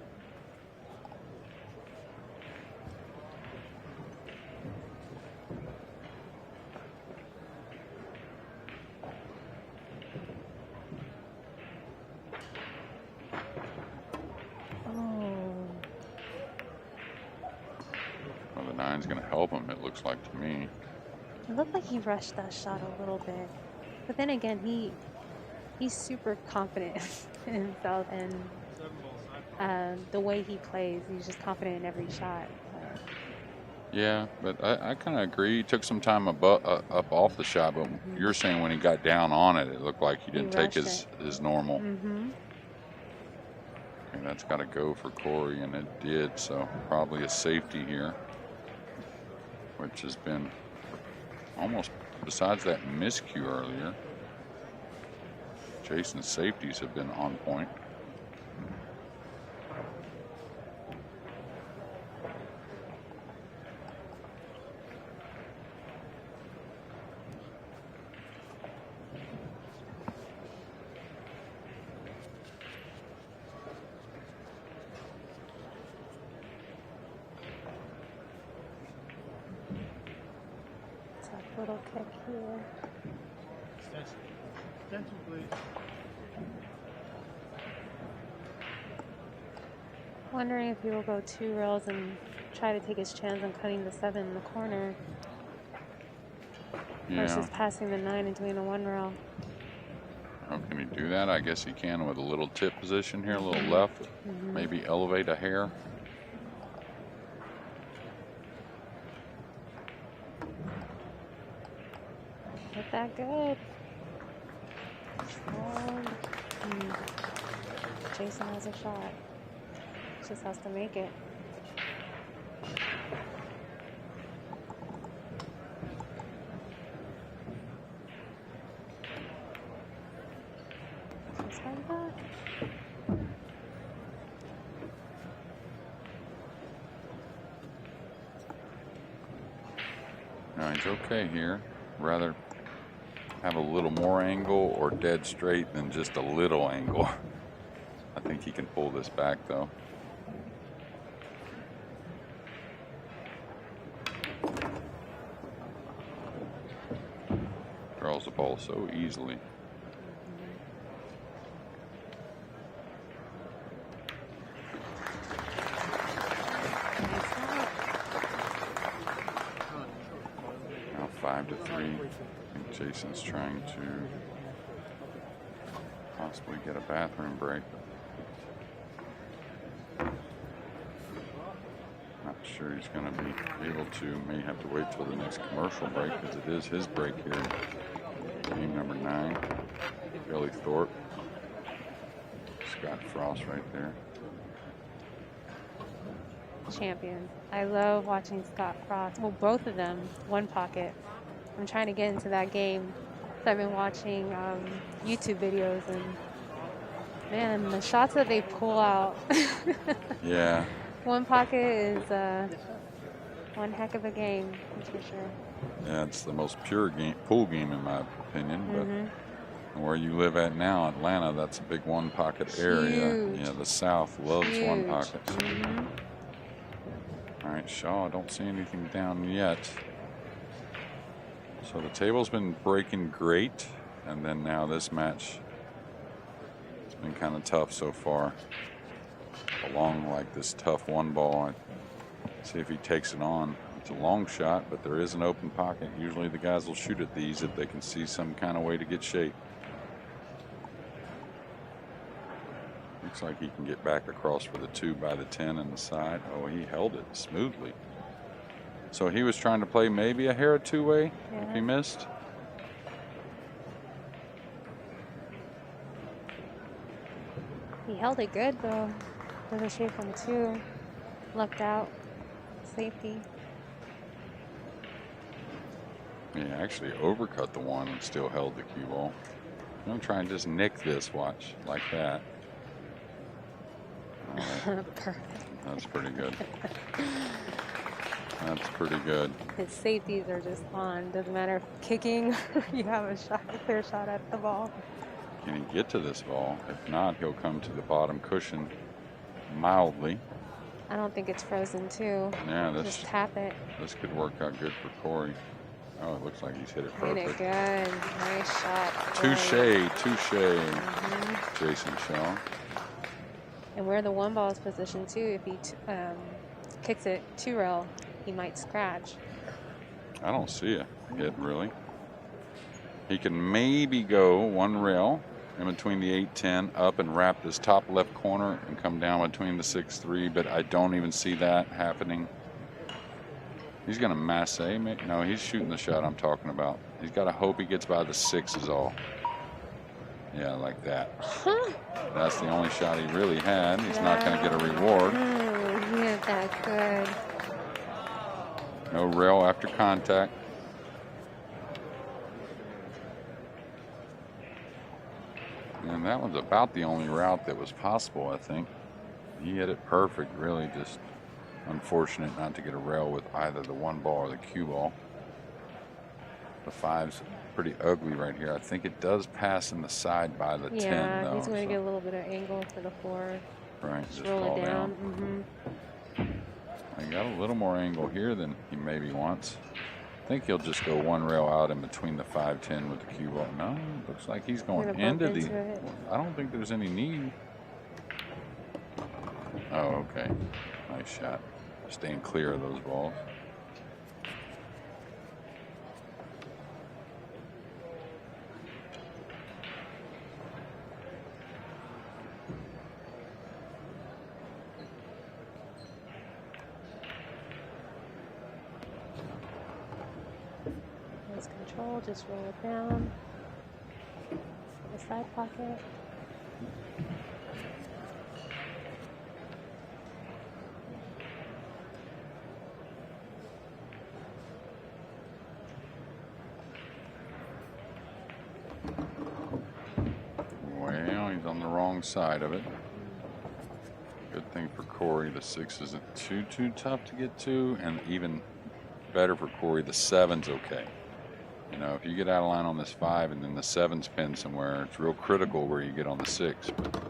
Well, the 9's going to help him, it looks like to me.
It looked like he rushed that shot a little bit. But then again, he's super confident in himself, and the way he plays, he's just confident in every shot.
Yeah, but I kind of agree. He took some time up off the shot, but you're saying when he got down on it, it looked like he didn't take his normal. Okay, that's got to go for Corey, and it did, so probably a safety here, which has been almost, besides that miscue earlier, Jason's safeties have been on point.
Little kick here.
Attention, please.
Wondering if he will go 2 rails and try to take his chance on cutting the 7 in the corner versus passing the 9 and doing a 1 rail.
How can he do that? I guess he can with a little tip position here, a little left, maybe elevate a hair.
Hit that good. Jason has a shot. Just has to make it. Just like that.
he's okay here. Rather have a little more angle or dead straight than just a little angle. I think he can pull this back though. Draws the ball so easily. Now 5-3. I think Jason's trying to possibly get a bathroom break. Not sure he's going to be able to. May have to wait till the next commercial break because it is his break here. Game number 9. Billy Thorpe. Scott Frost right there.
Champion. I love watching Scott Frost. Well, both of them, one pocket. I'm trying to get into that game. So I've been watching YouTube videos, and man, the shots that they pull out.
Yeah.
One pocket is one heck of a game, that's for sure.
Yeah, it's the most pure game, pool game in my opinion. But where you live at now, Atlanta, that's a big one pocket area.
Huge.
Yeah, the South loves one
Huge.
pockets. All right, Shaw, I don't see anything down yet. So the table's been breaking great, and then now this match, it's been kind of tough so far. Along like this tough one ball, see if he takes it on. It's a long shot, but there is an open pocket. Usually the guys will shoot at these if they can see some kind of way to get shape. Looks like he can get back across for the 2 by the 10 in the side. Oh, he held it smoothly. So he was trying to play maybe a hair two-way if he missed.
He held it good though. With a shape from 2. Lucked out. Safety.
Yeah, actually overcut the 1 and still held the cue ball. I'm gonna try and just nick this, watch, like that. All right.
Perfect.
That's pretty good. That's pretty good.
His safeties are just on. Doesn't matter if kicking or you have a clear shot at the ball.
Can he get to this ball? If not, he'll come to the bottom cushion mildly.
I don't think it's frozen too.
Yeah,
Just tap it.
this could work out good for Corey. Oh, it looks like he's hit it
Hit it
perfect.
good. Nice shot.
Touche. Jason Shaw.
And where the 1 ball is positioned too, if he kicks it 2 rail, he might scratch.
I don't see a hit really. He can maybe go 1 rail in between the 8-10 up and wrap this top left corner and come down between the 6-3, but I don't even see that happening. He's gonna masse. No, he's shooting the shot I'm talking about. He's got to hope he gets by the 6 is all. Yeah, like that. That's the only shot he really had. He's not gonna get a reward.
He hit that good.
No rail after contact. And that was about the only route that was possible, I think. He hit it perfect, really just unfortunate not to get a rail with either the 1 ball or the cue ball. The 5's pretty ugly right here. I think it does pass in the side by the 10 though.
Yeah, he's going to get a little bit of angle for the 4.
Right, just
roll
fall
it down.
I got a little more angle here than he maybe wants. I think he'll just go 1 rail out in between the 5-10 with the cue ball. No, looks like he's going into the. I don't think there's any need. Oh, okay. Nice shot. Staying clear of those balls.
Control, just roll it down. The side pocket.
Well, he's on the wrong side of it. Good thing for Corey, the 6 isn't too tough to get to, and even better for Corey. The 7's okay. You know, if you get out of line on this 5 and then the 7's pinned somewhere, it's real critical where you get on the 6. But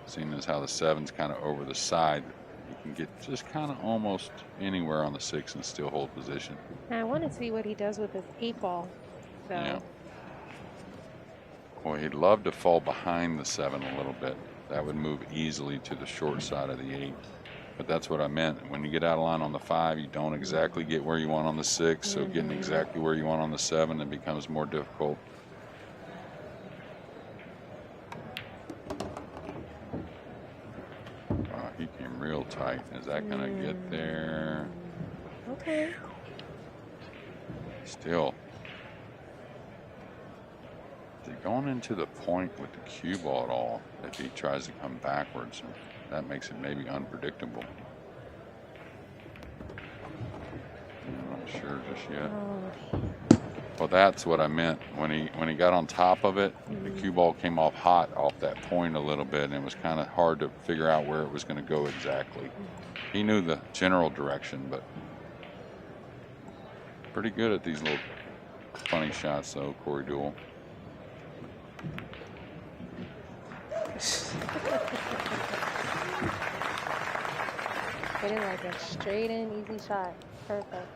seeing as how the 7's kind of over the side, you can get just kind of almost anywhere on the 6 and still hold position.
And I want to see what he does with his 8 ball. So.
Yeah. Well, he'd love to fall behind the 7 a little bit. That would move easily to the short side of the 8. But that's what I meant. When you get out of line on the 5, you don't exactly get where you want on the 6. So getting exactly where you want on the 7, it becomes more difficult. Wow, he came real tight. Is that going to get there?
Okay.
Still. Is he going into the point with the cue ball at all if he tries to come backwards? That makes it maybe unpredictable. I'm not sure just yet. Well, that's what I meant. When he got on top of it, the cue ball came off hot off that point a little bit, and it was kind of hard to figure out where it was going to go exactly. He knew the general direction, but pretty good at these little funny shots, though, Corey DEUEL.
Hit it like a straight in, easy shot. Perfect.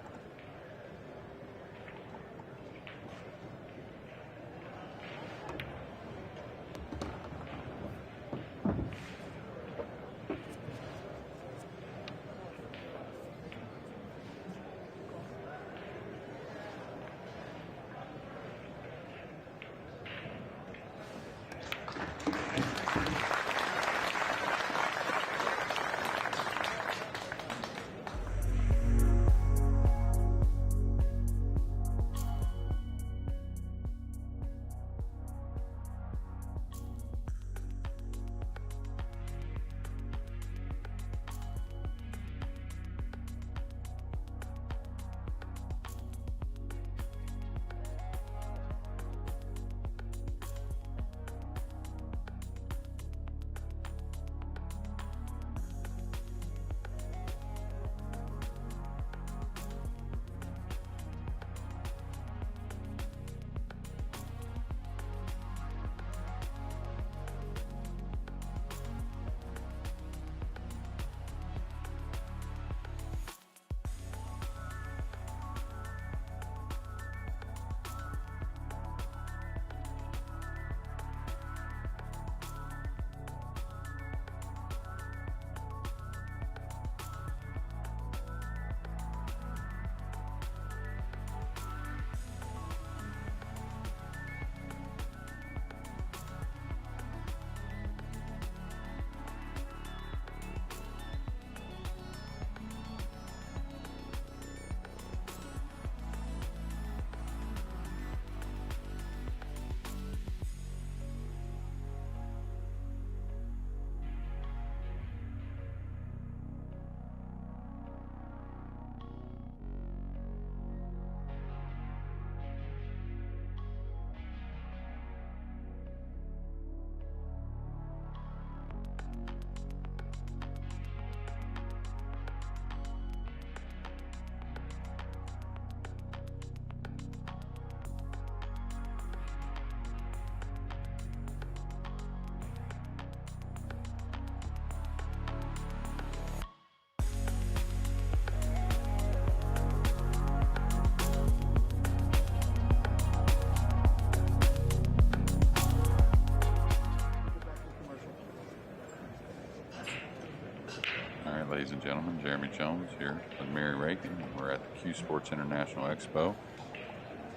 Ladies and gentlemen, Jeremy Jones here with Mary Rakin. We're at the CueSports International Expo.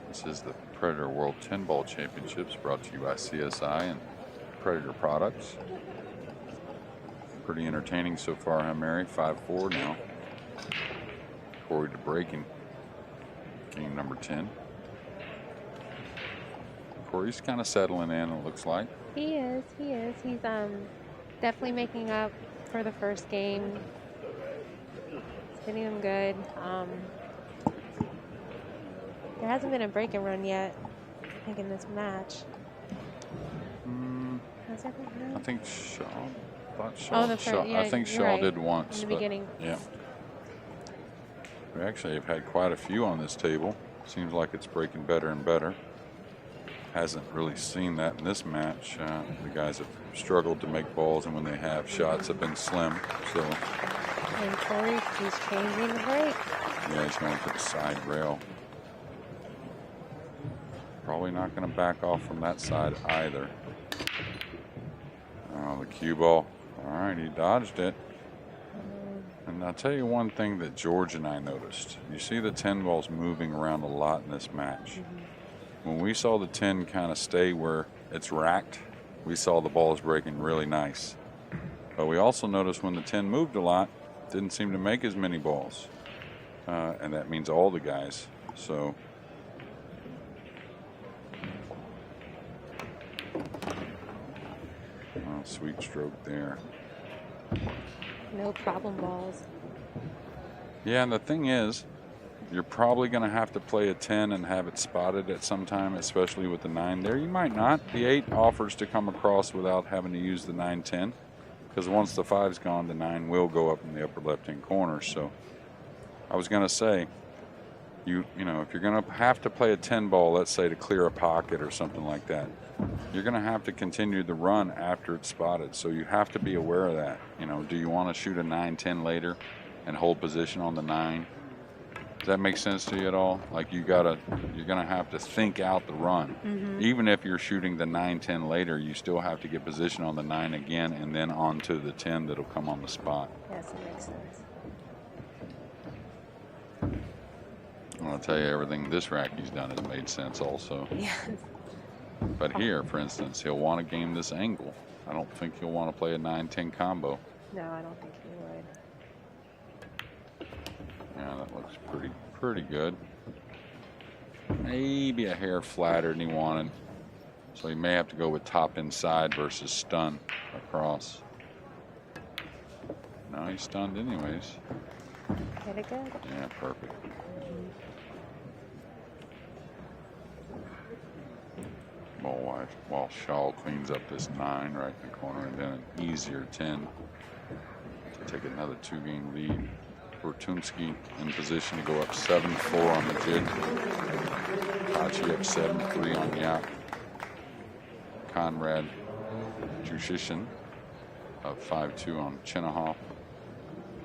This is the Predator World 10 Ball Championships brought to you by CSI and Predator products. Pretty entertaining so far, huh, Mary? 5-4 now. Corey to breaking. Game number 10. Corey's kind of settling in, it looks like.
He is. He's definitely making up for the first game. He's hitting them good. There hasn't been a break and run yet, I think, in this match. Has there been?
I think Shaw.
Yeah,
I think Shaw
right.
did once.
In the beginning.
Yeah. We actually have had quite a few on this table. Seems like it's breaking better and better. Hasn't really seen that in this match. The guys have struggled to make balls, and when they have, shots have been slim. So,
And Corey, he's changing the break.
yeah, he's going to the side rail. Probably not going to back off from that side either. Oh, the cue ball. All right, he dodged it. And I'll tell you one thing that George and I noticed. You see the 10 balls moving around a lot in this match. When we saw the 10 kind of stay where it's racked, we saw the balls breaking really nice. But we also noticed when the 10 moved a lot, didn't seem to make as many balls. And that means all the guys. So, oh, sweet stroke there.
No problem balls.
Yeah, and the thing is, you're probably going to have to play a 10 and have it spotted at some time, especially with the 9 there. You might not. The 8 offers to come across without having to use the 9-10, because once the 5's gone, the 9 will go up in the upper left-hand corner. So I was going to say, you know, if you're going to have to play a 10 ball, let's say to clear a pocket or something like that, you're going to have to continue the run after it's spotted. So you have to be aware of that. You know, do you want to shoot a 9-10 later and hold position on the 9? Does that make sense to you at all? Like you're gonna have to think out the run. Even if you're shooting the 9-10 later, you still have to get position on the 9 again and then onto the 10 that'll come on the spot.
Yes, it makes sense.
I'm gonna tell you, everything this Racky's done has made sense also.
Yes.
But here, for instance, he'll want to game this angle. I don't think he'll want to play a 9-10 combo.
No, I don't think he would.
Yeah, that looks pretty good. Maybe a hair flatter than he wanted. So he may have to go with top inside versus stun across. No, he's stunned anyways.
Hit it good.
Yeah, perfect. While Shaw cleans up this 9 right in the corner, and then an easier 10 to take another 2-game lead. Bertunski in position to go up 7-4 on the jig. Hachi up 7-3 on Yap. Conrad Jushishin up 5-2 on Chinahoff.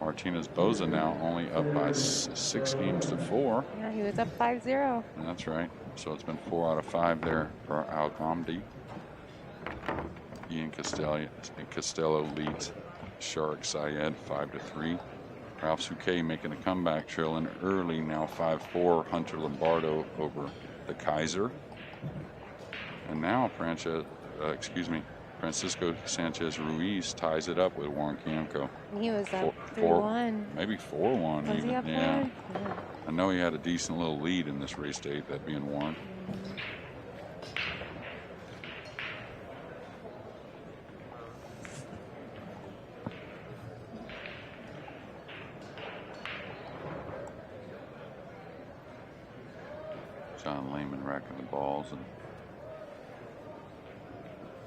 Martinez Boza now only up by 6 games to 4.
Yeah, he was up 5-0.
That's right. So it's been 4 out of 5 there for Al-Ghamdi. Ian Costello leads Sharik Syed 5-3. Ralph Souquet making a comeback, trailing early, now 5-4. Hunter Lombardo over the Kaiser. And now Francisco Sanchez Ruiz ties it up with Warren Kiemko.
He was up 3-1.
Maybe 4-1
Was
even.
he up
Yeah.
4-1? Yeah.
I know he had a decent little lead in this race date, that being Warren. John Lehman racking the balls, and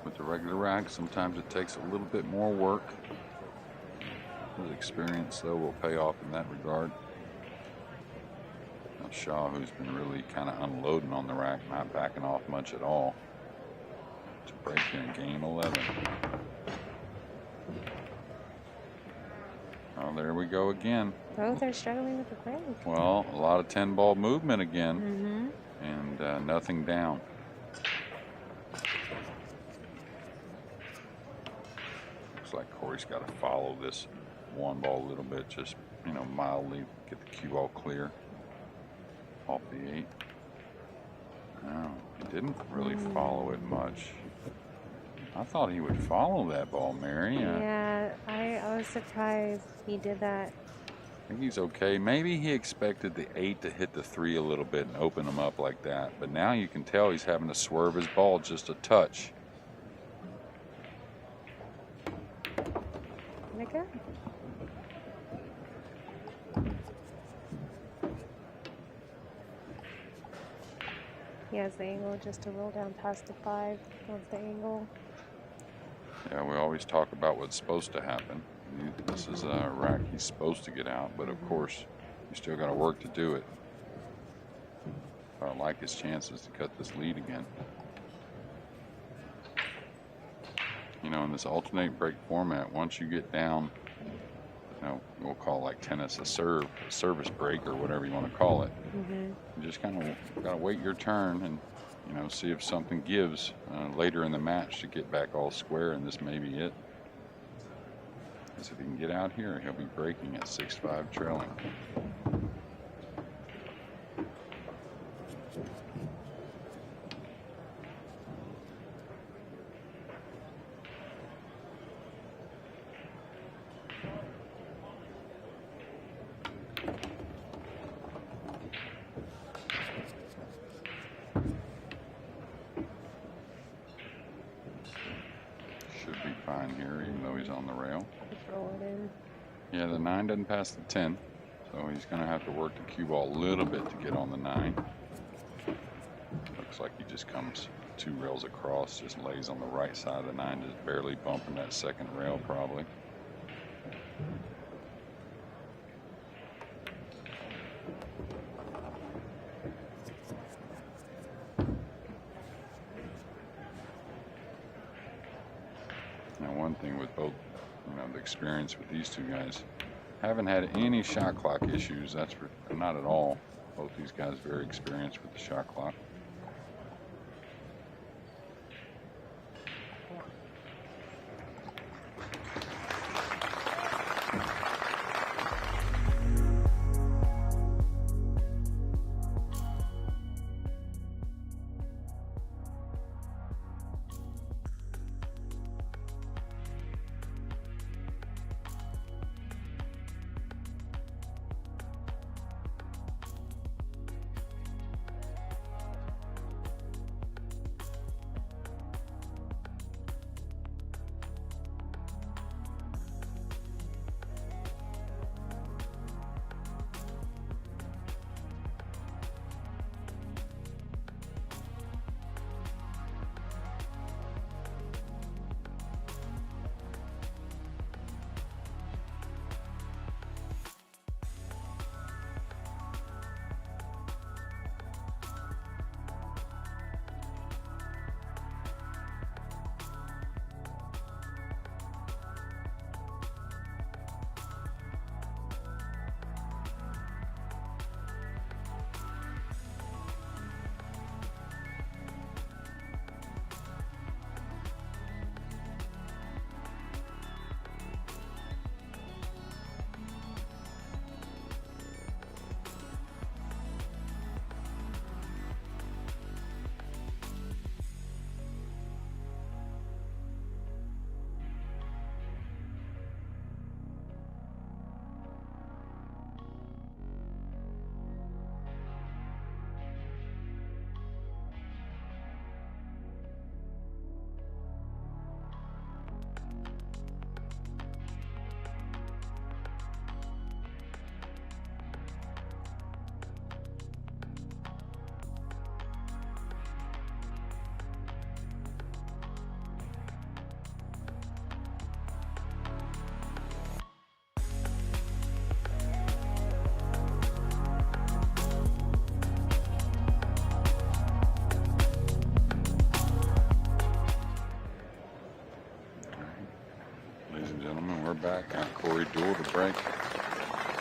with the regular rack, sometimes it takes a little bit more work. His experience, though, will pay off in that regard. Now Shaw, who's been really kind of unloading on the rack, not backing off much at all, to break in game 11. Oh, there we go again.
Both are struggling with the break.
Well, a lot of 10-ball movement again, and nothing down. Looks like Corey's got to follow this 1 ball a little bit, just, you know, mildly get the cue ball clear off the 8. No, he didn't really follow it much. I thought he would follow that ball, Mary.
Yeah, I was surprised he did that.
I think he's okay. Maybe he expected the 8 to hit the 3 a little bit and open him up like that. But now you can tell he's having to swerve his ball just a touch.
Okay. He has the angle just to roll down past the 5. Wants the angle.
Yeah, we always talk about what's supposed to happen. This is a rack he's supposed to get out, but of course, You still got to work to do it. I like his chances to cut this lead again. You know, in this alternate break format, once you get down, you know, we'll call like tennis a service break or whatever you want to call it. You just kind of got to wait your turn and, you know, see if something gives later in the match to get back all square, and this may be it. Because if he can get out here, he'll be breaking at 6-5 trailing. Should be fine here, even though he's on the rail.
Throw it in.
Yeah, the 9 doesn't pass the 10, so he's going to have to work the cue ball a little bit to get on the 9. Looks like he just comes 2 rails across, just lays on the right side of the 9, just barely bumping that second rail probably. Now, one thing with both, you know, the experience with these two guys, haven't had any shot clock issues. That's for, not at all. Both these guys very experienced with the shot clock. Back at Corey DEUEL to break,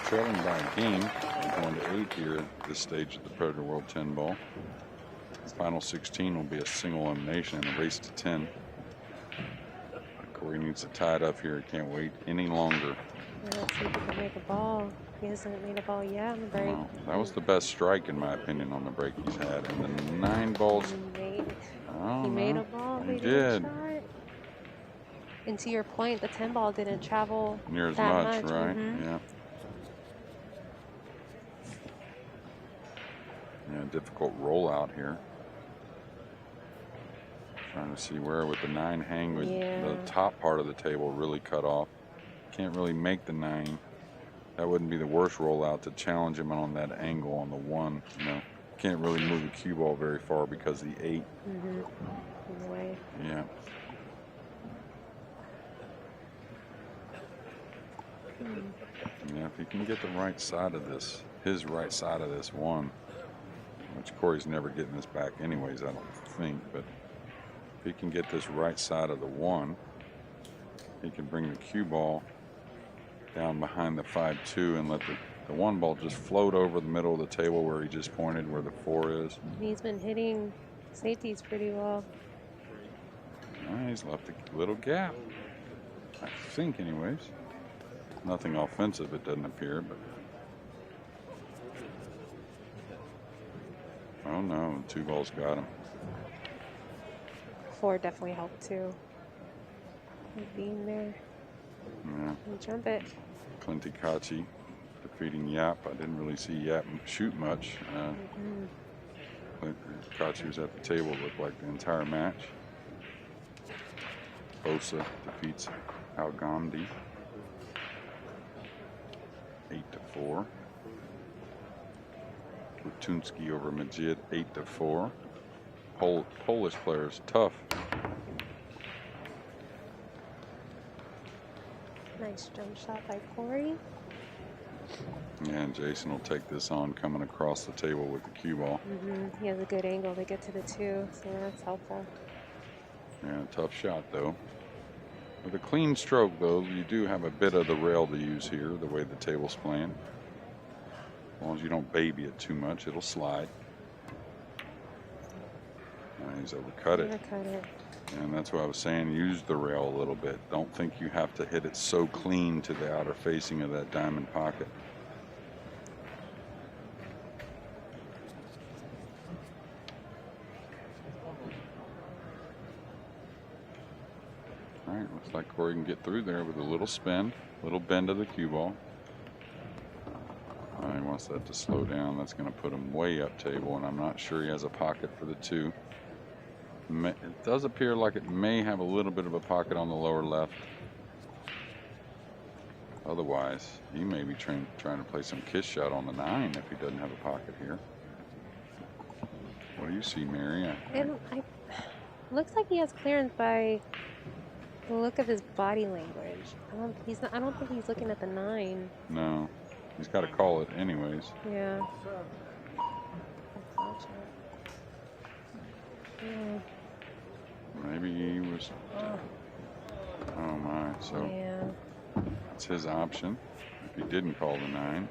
trailing by a game. We're going to 8 here at this stage of the Predator World 10 ball. The final 16 will be a single elimination and a race to 10. Corey needs to tie it up here. He can't wait any longer.
Let's see if he can make a ball. He hasn't made a ball yet on the break.
Well, that was the best strike, in my opinion, on the break he's had. And the 9 balls.
He made a ball.
He did.
And to your point, the 10 ball didn't travel
near as
that
much, right? Yeah. Yeah, difficult rollout here. Trying to see where with the 9 hang with the top part of the table really cut off. Can't really make the 9. That wouldn't be the worst rollout to challenge him on that angle on the 1. You know, can't really move the cue ball very far because the 8.
In the way.
Yeah. Yeah, if he can get the right side of this his right side of this one, which Corey's never getting this back anyways, I don't think, but if he can get this right side of the one, he can bring the cue ball down behind the 5-2 and let the one ball just float over the middle of the table where he just pointed, where the 4 is.
He's been hitting safeties pretty well.
He's left a little gap, I think, anyways. Nothing offensive, it doesn't appear, but. Oh no, 2 balls got him.
4 definitely helped too. Being there.
Yeah.
And jump it.
Plenty Kachi defeating Yap. I didn't really see Yap shoot much. Kachi was at the table, it looked like the entire match. Bosa defeats Algamdi 8-4. Rutunski over Majid 8-4. Polish players tough.
Nice jump shot by Corey.
Yeah, and Jason will take this on coming across the table with the cue ball.
He has a good angle to get to the 2, so that's helpful.
Yeah, tough shot though. With a clean stroke though, you do have a bit of the rail to use here, the way the table's playing. As long as you don't baby it too much, it'll slide. He's overcut it. And that's what I was saying, use the rail a little bit. Don't think you have to hit it so clean to the outer facing of that diamond pocket. All right, looks like Corey can get through there with a little spin, little bend of the cue ball. He wants that to slow down. That's going to put him way up table, and I'm not sure he has a pocket for the 2. It does appear like it may have a little bit of a pocket on the lower left. Otherwise, he may be trying to play some kiss shot on the 9 if he doesn't have a pocket here. What do you see, Mary?
Looks like he has clearance by the look of his body language. I don't think he's looking at the 9.
No, he's got to call it anyways.
Yeah.
Maybe he was. Oh my! So
yeah,
that's his option. If he didn't call the 9.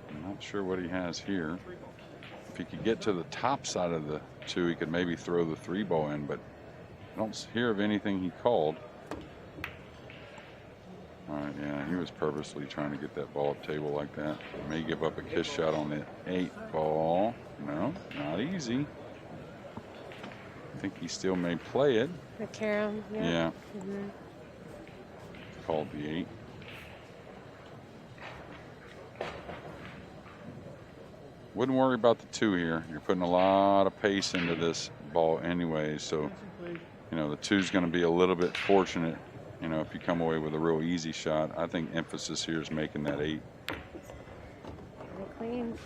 I'm not sure what he has here. If he could get to the top side of the 2, he could maybe throw the 3 ball in, but I don't hear of anything he called. All right, yeah, he was purposely trying to get that ball up table like that. May give up a kiss shot on the 8 ball. No, not easy. I think he still may play it.
the carom.
Yeah. Called the 8. Wouldn't worry about the 2 here. You're putting a lot of pace into this ball anyway, so you know the 2's going to be a little bit fortunate. You know, if you come away with a real easy shot, I think emphasis here is making that 8.
Clean.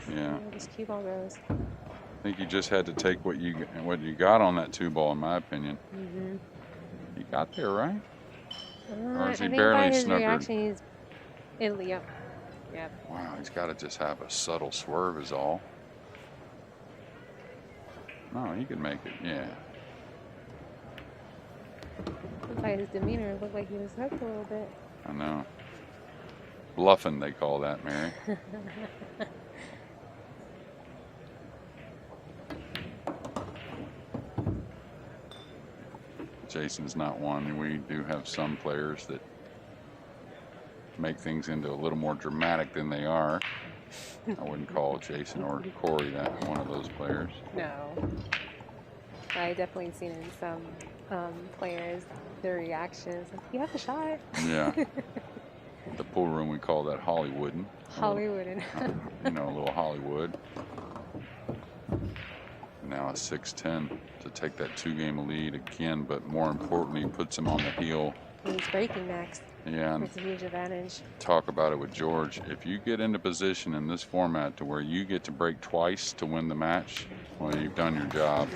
Yeah.
This cue ball goes.
I think you just had to take what you got on that 2 ball, in my opinion. He got there, right? Or is he barely snuggered?
Yep.
Wow, he's got to just have a subtle swerve is all. No, he could make it, yeah.
By his demeanor, it looked like he was hooked a little bit.
I know. Bluffing, they call that, Mary. Jason's not one. We do have some players that make things into a little more dramatic than they are. I wouldn't call Jason or Corey that one of those players.
No. I definitely seen in some players their reactions. Like, you have the shot.
Yeah. The pool room, we call that Hollywooding.
Hollywooding.
You know, a little Hollywood. Now a 6-10 to take that 2-game lead again, but more importantly, puts him on the heel.
He's breaking next.
Yeah, and
it's a huge advantage.
Talk about it with George. If you get into position in this format to where you get to break twice to win the match, well, you've done your job.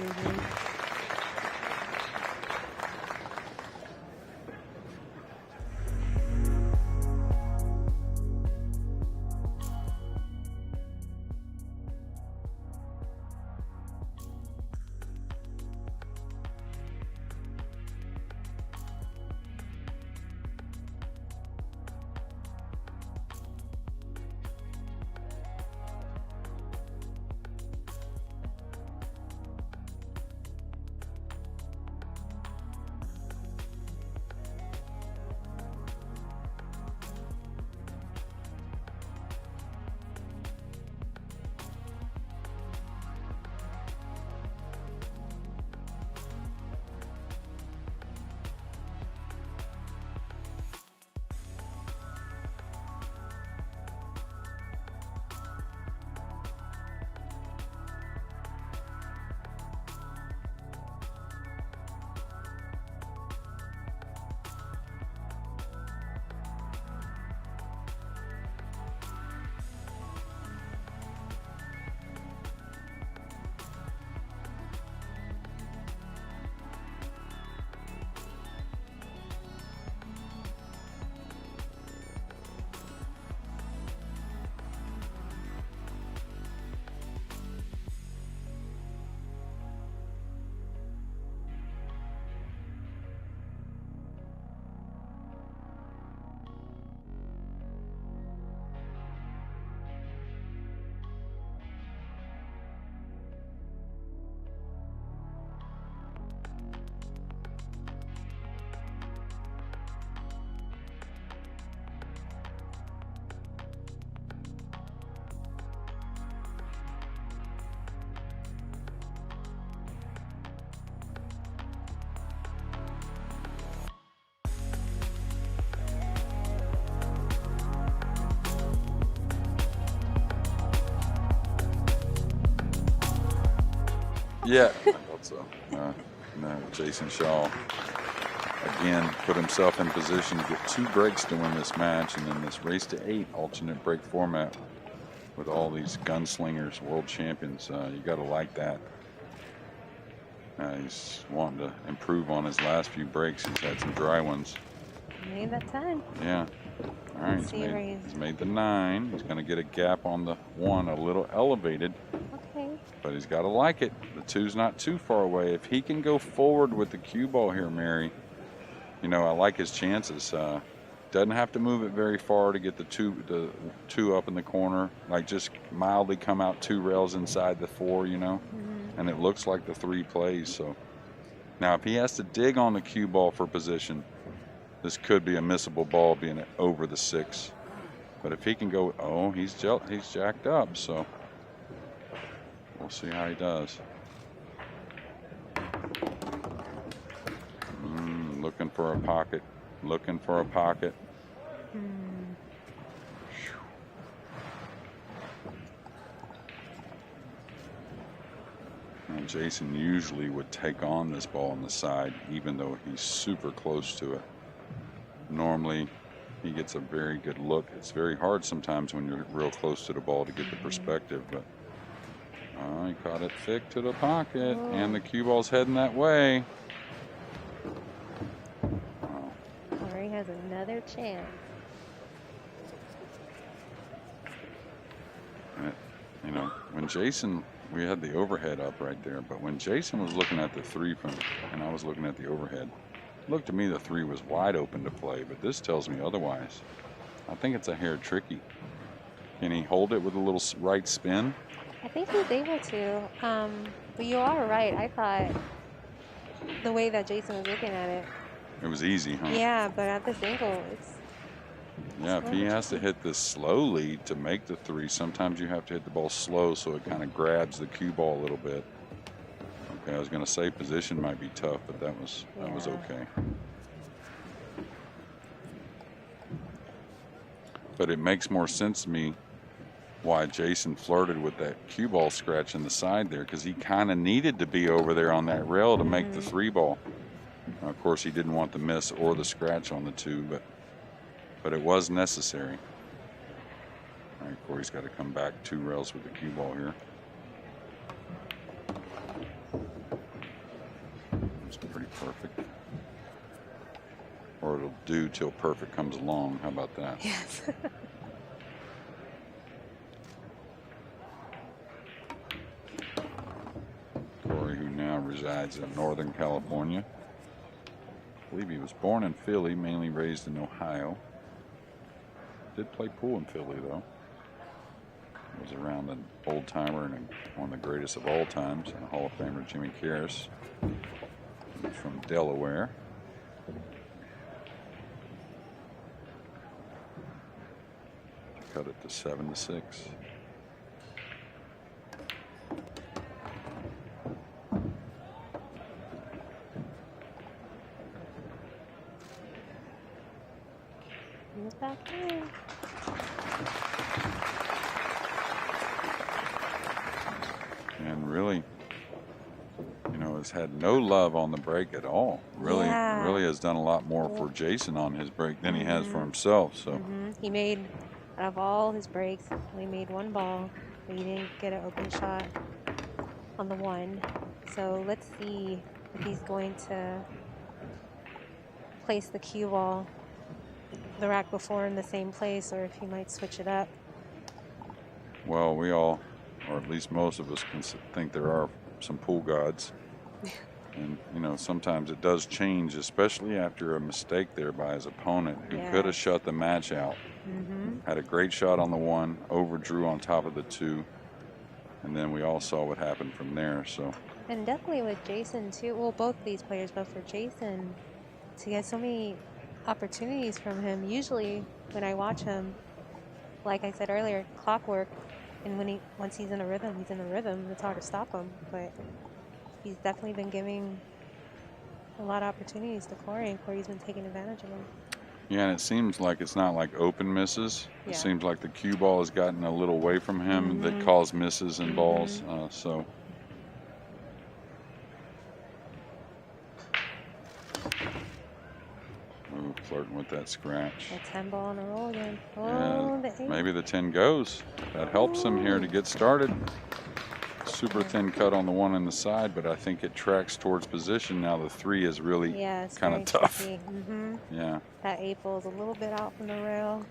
Yeah, I thought so. No, Jason Shaw again put himself in position to get 2 breaks to win this match, and then this race to 8 alternate break format with all these gunslingers, world champions. You got to like that. He's wanting to improve on his last few breaks. He's had some dry ones.
Made that 10.
Yeah. All right, he's made the 9. He's going to get a gap on the 1, a little elevated.
Okay.
But he's got to like it. The 2's not too far away. If he can go forward with the cue ball here, Mary, you know, I like his chances. Doesn't have to move it very far to get the two up in the corner. Like just mildly come out 2 rails inside the 4, you know. And it looks like the 3 plays. So now if he has to dig on the cue ball for position, this could be a missable ball being over the 6. But if he can go, oh, he's jacked up. So we'll see how he does. Looking for a pocket. Looking for a pocket. And Jason usually would take on this ball on the side, even though he's super close to it. Normally, he gets a very good look. It's very hard sometimes when you're real close to the ball to get the perspective, but he caught it thick to the pocket, and the cue ball's heading that way.
Corey has another chance.
You know, when Jason, we had the overhead up right there, but when Jason was looking at the 3 and I was looking at the overhead, it looked to me the 3 was wide open to play, but this tells me otherwise. I think it's a hair tricky. Can he hold it with a little right spin?
I think he's able to. But you are right. I thought the way that Jason was looking at it.
It was easy, huh?
Yeah, but at this angle, it's.
Yeah, if he has to hit this slowly to make the 3, sometimes you have to hit the ball slow so it kind of grabs the cue ball a little bit. Okay, I was going to say position might be tough, but that was okay. But it makes more sense to me why Jason flirted with that cue ball scratch in the side there, because he kind of needed to be over there on that rail to make the 3 ball. Now, of course, he didn't want the miss or the scratch on the 2, but it was necessary. All right, Corey's got to come back 2 rails with the cue ball here. It's pretty perfect. Or it'll do till perfect comes along. How about that?
Yes.
Corey, who now resides in Northern California. I believe he was born in Philly, mainly raised in Ohio. Did play pool in Philly, though. Was around an old timer and one of the greatest of all times, and a Hall of Famer, Jimmy Karras. He's from Delaware. Cut it to 7-6.
Back in.
And really, you know, has had no love on the break at all. Really has done a lot more for Jason on his break than he has for himself. So
he made, out of all his breaks, he made 1 ball, but he didn't get an open shot on the 1. So let's see if he's going to place the cue ball the rack before in the same place, or if he might switch it up.
Well, we all, or at least most of us, can think there are some pool gods. And, you know, sometimes it does change, especially after a mistake there by his opponent, who could have shut the match out. Had a great shot on the 1, overdrew on top of the 2, and then we all saw what happened from there. So.
And definitely with Jason, too. Well, both these players, but for Jason, to get so many opportunities from him. Usually when I watch him, like I said earlier, clockwork, and once he's in a rhythm, he's in a rhythm. It's hard to stop him, but he's definitely been giving a lot of opportunities to Corey, and Corey's been taking advantage of them.
Yeah, and it seems like it's not like open misses. It seems like the cue ball has gotten a little away from him that cause misses and balls. So flirting with that scratch.
A 10 ball on a roll again. Oh,
Yeah,
the 8.
maybe the 10 goes. That helps him here to get started. Super thin cut on the 1 in the side, but I think it tracks towards position. Now the 3 is really kind of tough. Yeah.
That 8 ball is a little bit out from the rail.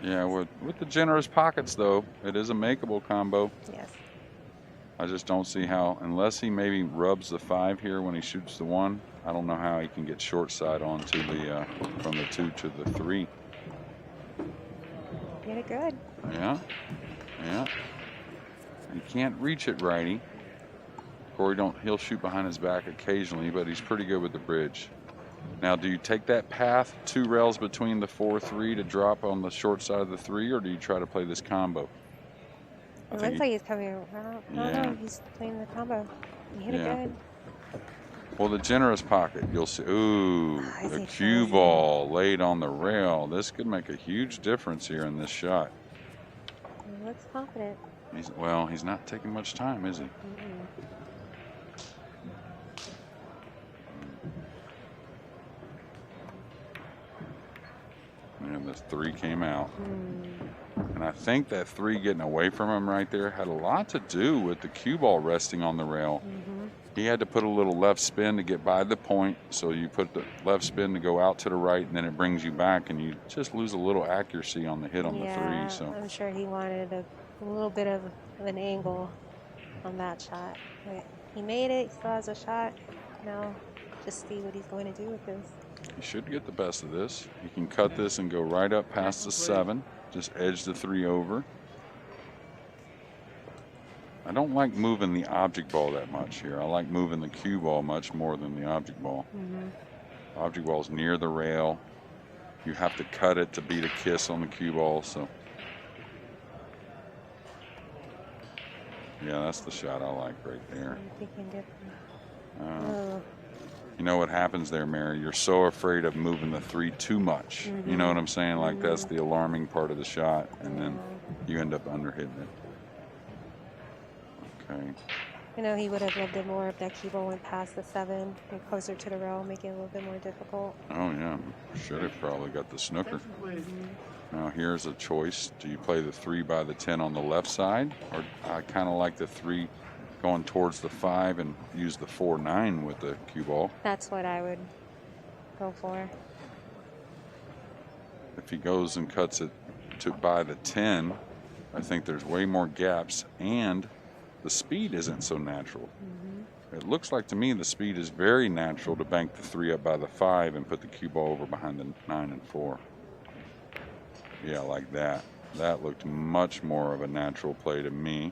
Yeah, with the generous pockets, though, it is a makeable combo.
Yes.
I just don't see how, unless he maybe rubs the 5 here when he shoots the 1, I don't know how he can get short side onto the, from the 2 to the 3.
Get it good.
Yeah, yeah. He can't reach it righty. Corey he'll shoot behind his back occasionally, but he's pretty good with the bridge. Now, do you take that path 2 rails between the 4-3 to drop on the short side of the 3, or do you try to play this combo?
It looks like he's coming around. No, he's playing the combo. He hit it good.
Well, the generous pocket, you'll see. Ooh, the cue ball laid on the rail. This could make a huge difference here in this shot.
He looks confident.
He's not taking much time, is he? And the 3 came out. And I think that 3 getting away from him right there had a lot to do with the cue ball resting on the rail. He had to put a little left spin to get by the point. So you put the left spin to go out to the right, and then it brings you back, and you just lose a little accuracy on the hit on the 3. So
I'm sure he wanted a little bit of an angle on that shot. But he made it. He still has a shot. Now just see what he's going to do with this.
He should get the best of this. He can cut this and go right up past the 7. Just edge the 3 over. I don't like moving the object ball that much here. I like moving the cue ball much more than the object ball. Object ball is near the rail. You have to cut it to beat a kiss on the cue ball. So, yeah, that's the shot I like right there. You know what happens there, Mary? You're so afraid of moving the 3 too much. You know what I'm saying? Like that's the alarming part of the shot, and then you end up underhitting it. Okay.
You know, he would have loved it more if that cue ball went past the 7 and closer to the rail, making it a little bit more difficult.
Oh, yeah. Should have probably got the snooker. Now, here's a choice. Do you play the 3 by the 10 on the left side? Or I kind of like the 3 going towards the 5 and use the 4-9 with the cue ball.
That's what I would go for.
If he goes and cuts it to by the 10, I think there's way more gaps, and the speed isn't so natural. It looks like to me the speed is very natural to bank the 3 up by the 5 and put the cue ball over behind the 9 and 4. Yeah, like that. That looked much more of a natural play to me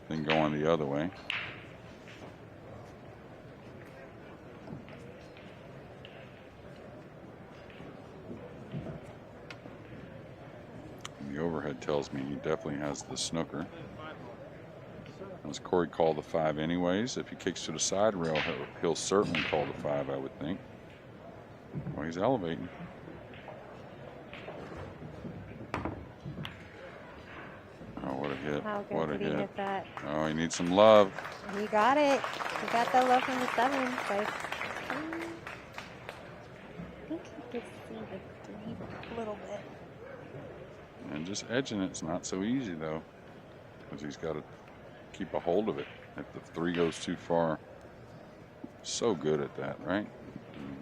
than going the other way. The overhead tells me he definitely has the snooker. As Corey called the 5 anyways. If he kicks to the side rail, he'll certainly call the 5, I would think. Well, he's elevating. Oh, what a hit.
How good
what a
did he
hit.
hit that?
Oh, he needs some love.
He got it. He got that love from the 7. But I think he could see the 3 a little bit.
And just edging it's not so easy, though, because he's got to keep a hold of it. If the 3 goes too far, so good at that, right?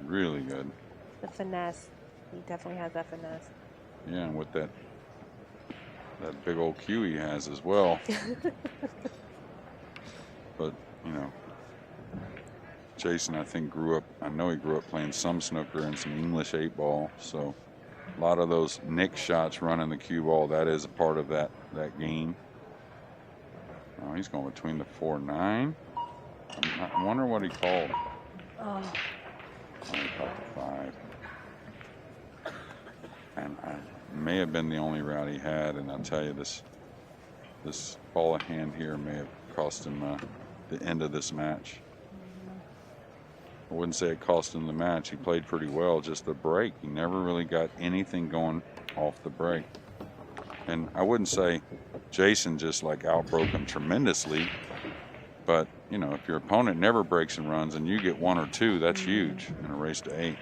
Really good.
The finesse. He definitely has that finesse.
Yeah, and with that big old cue he has as well. But, you know, Jason, I think I know he grew up playing some snooker and some English 8-ball, so a lot of those nick shots running the cue ball, that is a part of that game. Oh, he's going between the 4-9. I wonder what he called.
Oh.
He caught the 5. And I may have been the only route he had, and I'll tell you, this ball of hand here may have cost him the end of this match. I wouldn't say it cost him the match. He played pretty well, just the break. He never really got anything going off the break. And I wouldn't say Jason just like outbroke him tremendously, but you know, if your opponent never breaks and runs and you get 1 or 2, that's huge in a race to 8.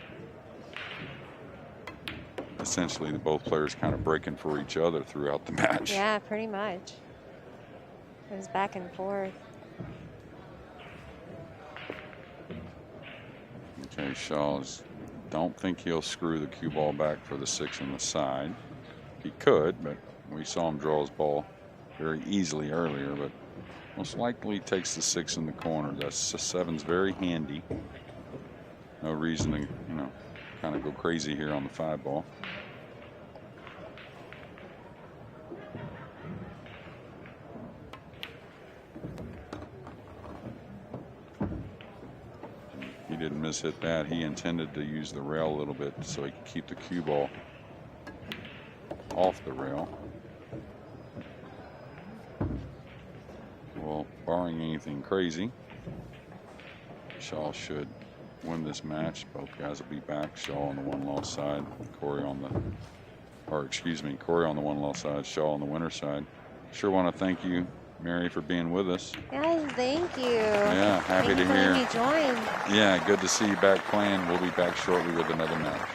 essentially both players kind of breaking for each other throughout the match.
Yeah, pretty much. It was back and forth.
Okay, Shaw's don't think he'll screw the cue ball back for the 6 on the side. He could, but we saw him draw his ball very easily earlier, but most likely takes the 6 in the corner. The 7's very handy. No reason to, you know, kind of go crazy here on the 5 ball. He didn't miss-hit that. He intended to use the rail a little bit so he could keep the cue ball off the rail. Well, barring anything crazy, Shaw should win this match. Both guys will be back. Shaw on the 1-loss side, Corey on the one-loss side, Shaw on the winner's side. Sure want to thank you, Mary, for being with us.
Yes, thank you.
Yeah, happy
Thank
to
you for
hear.
letting me join.
Yeah, good to see you back playing. We'll be back shortly with another match.